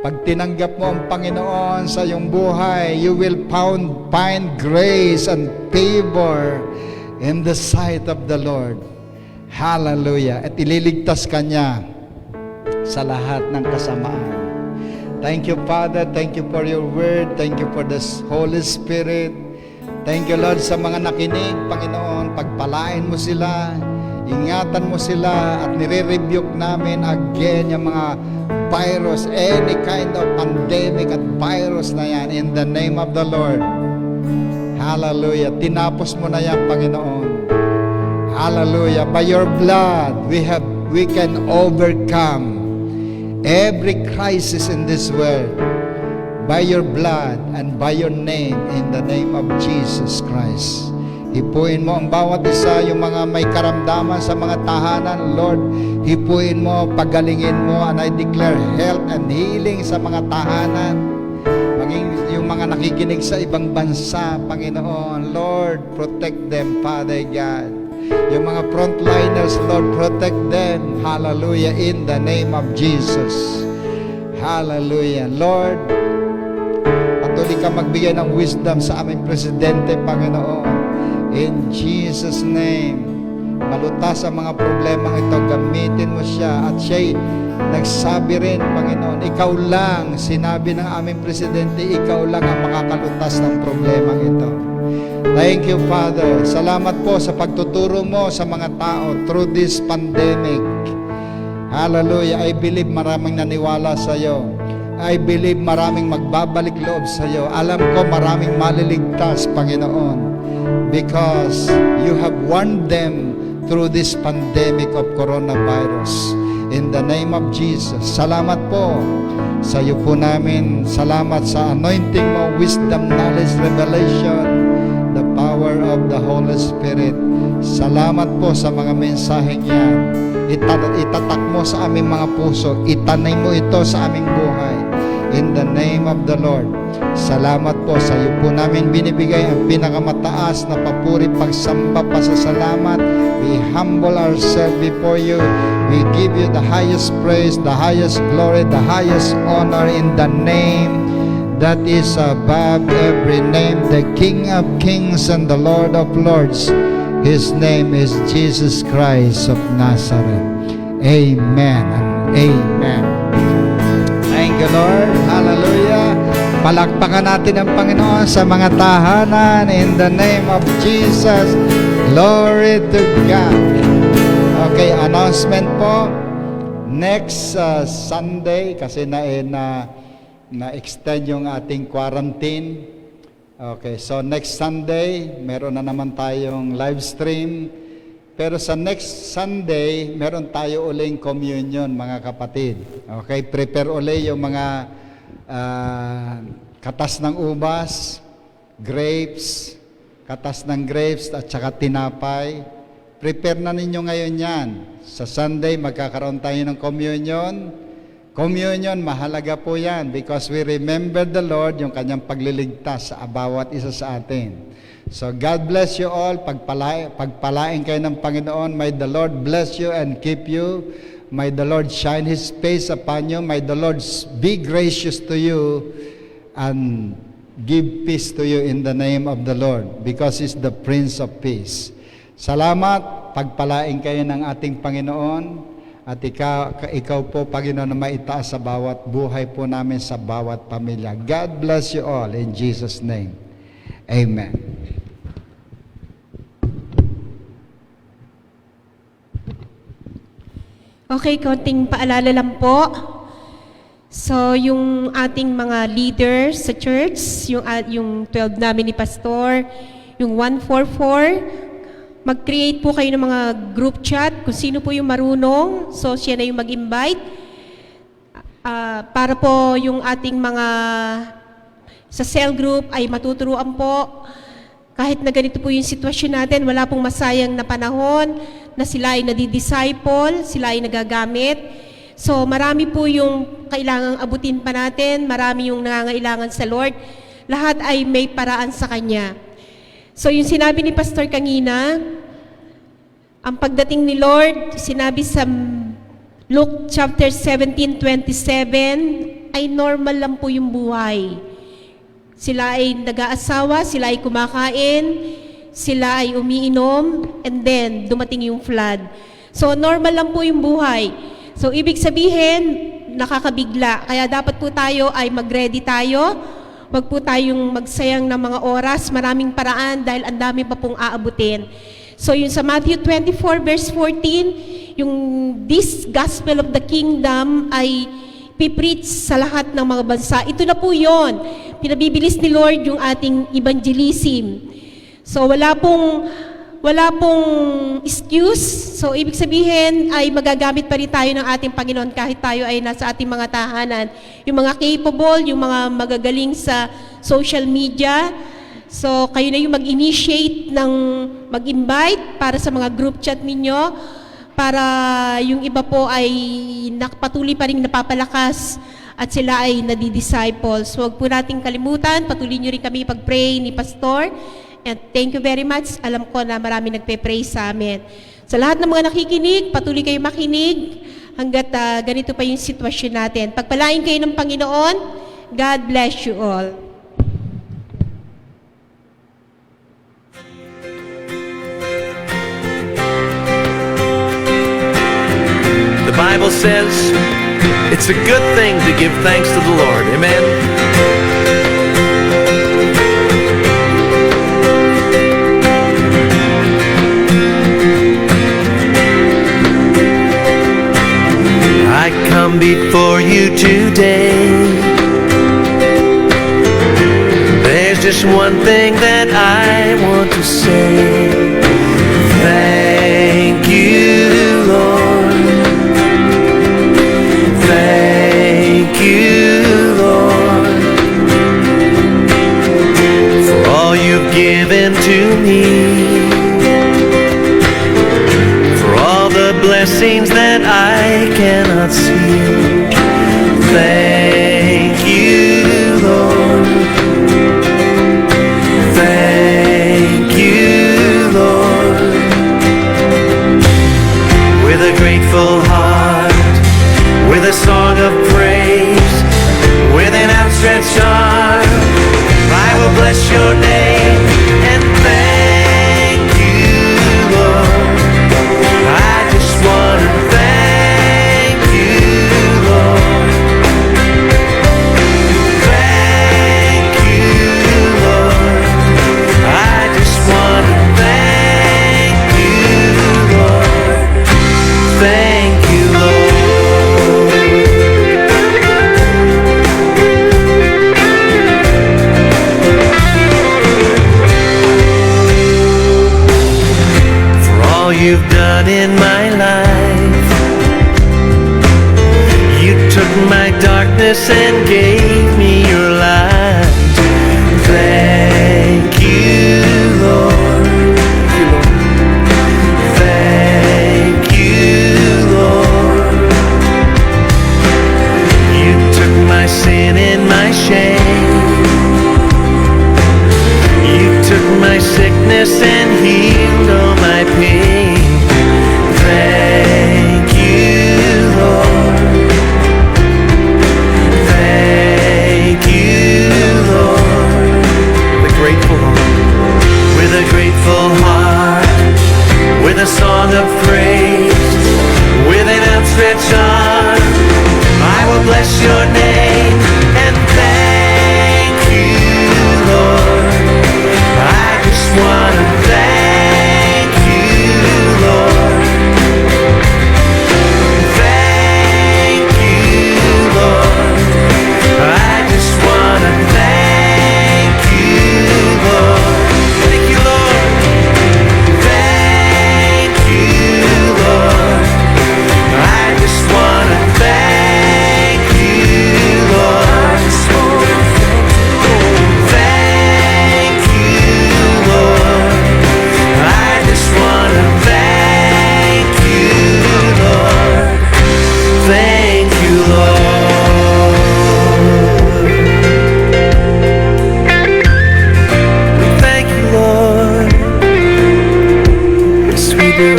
Pag tinanggap mo ang Panginoon sa iyong buhay, you will find grace and favor in the sight of the Lord. Hallelujah. At ililigtas ka niya sa lahat ng kasamaan. Thank you, Father. Thank you for your word. Thank you for the Holy Spirit. Thank you, Lord, sa mga nakinig, Panginoon. Pagpalain mo sila, ingatan mo sila, at nire-rebuke namin again yung mga virus, any kind of pandemic at virus na yan, in the name of the Lord. Hallelujah. Tinapos mo na yan, Panginoon. Hallelujah. By your blood, we can overcome every crisis in this world. By your blood and by your name, in the name of Jesus Christ. Hipuin mo ang bawat isa, yung mga may karamdaman sa mga tahanan, Lord, hipuin mo, pagalingin mo, and I declare health and healing sa mga tahanan. Maging yung mga nakikinig sa ibang bansa, Panginoon, Lord, protect them, Father God. Yung mga frontliners, Lord, protect them. Hallelujah, in the name of Jesus. Hallelujah. Lord, patuloy ka magbigay ng wisdom sa aming presidente, Panginoon. In Jesus' name, malutas ang mga problemang ito, gamitin mo siya. At siya'y nagsabi rin, Panginoon, ikaw lang, sinabi ng aming presidente, ikaw lang ang makakalutas ng problemang ito. Thank you, Father. Salamat po sa pagtuturo mo sa mga tao through this pandemic. Hallelujah. I believe maraming naniwala sa iyo. I believe maraming magbabalik loob sa iyo. Alam ko maraming maliligtas, Panginoon, because you have warned them through this pandemic of coronavirus. In the name of Jesus. Salamat po sa iyo po namin. Salamat sa anointing mo, wisdom, knowledge, revelation, the power of the Holy Spirit. Salamat po sa mga mensaheng yan. Itatak mo sa aming mga puso. Itanay mo ito sa aming buhay. In the name of the Lord. Salamat po sa iyo po namin binibigay ang pinakamataas na papuri, pagsamba, pasasalamat. We humble ourselves before you. We give you the highest praise, the highest glory, the highest honor in the name that is above every name, the King of Kings and the Lord of Lords. His name is Jesus Christ of Nazareth. Amen and amen. Thank you, Lord. Hallelujah. Palakpakan natin ang Panginoon sa mga tahanan in the name of Jesus. Glory to God. Okay, announcement po. Next Sunday, kasi na-extend yung ating quarantine. Okay, so next Sunday, meron na naman tayong live stream. Pero sa next Sunday, meron tayo uling communion, mga kapatid. Okay, prepare uli yung mga katas ng ubas, grapes, katas ng grapes at saka tinapay. prepare na ninyo ngayon yan. Sa Sunday, magkakaroon tayo ng communion. Communion, mahalaga po yan because we remember the Lord, yung kanyang pagliligtas sa bawat isa sa atin. So God bless you all. Pagpalain kayo ng Panginoon. May the Lord bless you and keep you. May the Lord shine His face upon you. May the Lord be gracious to you and give peace to you in the name of the Lord because He's the Prince of Peace. Salamat. Pagpalain kayo ng ating Panginoon. At ikaw po, Panginoon, na maitaas sa bawat buhay po namin sa bawat pamilya. God bless you all in Jesus' name. Amen. Okay, konting paalala lang po. So, yung ating mga leaders sa church, yung 12 namin ni Pastor, yung 144, mag-create po kayo ng mga group chat kung sino po yung marunong. So, siya na yung mag-invite. Para po yung ating mga sa cell group ay matuturuan po. Kahit na ganito po yung sitwasyon natin, wala pong masayang na panahon na sila ay nadi-disciple, sila ay nagagamit. So, marami po yung kailangang abutin pa natin, marami yung nangangailangan sa Lord. Lahat ay may paraan sa Kanya. So, yung sinabi ni Pastor kanina, ang pagdating ni Lord, sinabi sa Luke chapter 17:27, ay normal lang po yung buhay. Sila ay nag-aasawa, sila ay kumakain, sila ay umiinom, and then dumating yung flood. So, normal lang po yung buhay. So, ibig sabihin, nakakabigla. Kaya dapat po tayo ay mag-ready tayo. Wag po tayong magsayang ng mga oras, maraming paraan dahil ang dami pa pong aabutin. So yung sa Matthew 24 verse 14, yung this gospel of the kingdom ay pipreach sa lahat ng mga bansa. Ito na po yun. Pinabibilis ni Lord yung ating evangelism. So wala pong excuse. So, ibig sabihin ay magagamit pa rin tayo ng ating Panginoon kahit tayo ay nasa ating mga tahanan. Yung mga capable, yung mga magagaling sa social media. So, kayo na yung mag-initiate ng mag-invite para sa mga group chat ninyo para yung iba po ay patuloy pa rin napapalakas at sila ay nadi-disciple. So, huwag po nating kalimutan. Patuloy nyo rin kami pag-pray ni Pastor. And thank you very much. Alam ko na marami nagpe-pray sa amin. Sa lahat ng mga nakikinig, patuloy kayo makinig hanggat ganito pa yung sitwasyon natin. Pagpalain kayo ng Panginoon. God bless you all. The Bible says it's a good thing to give thanks to the Lord. Amen. I come before you today. There's just one thing that I want to say. Thank you, Lord. Thank you, Lord, for all you've given to me, for all the blessings that I cannot see. Thank you, Lord. Thank you, Lord. With a grateful heart, with a song of praise, with an outstretched arm, I will bless your name and thank you, Lord. I just want to thank you, Lord. Thank you, Lord. I just want to thank you, Lord. Thank you, Lord. For all you've done in my life, you took my darkness and gave me your light. Thank you, Lord. Thank sickness and healed all my pain. Thank you, Lord. Thank you, Lord. With a grateful heart, with a grateful heart, with a song of praise, with an outstretched arm, I will bless your name and thank you, Lord. I just want to thank you, Lord. Thank you, Lord. I just want to thank you, Lord. Thank you, Lord. Thank you, Lord. I just want to thank you, Lord. Thank you, Lord. I just want to thank you, Lord. Thank you, Lord. We thank you, Lord. Yes, we do.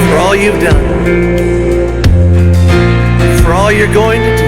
For all you've done, for all you're going to do.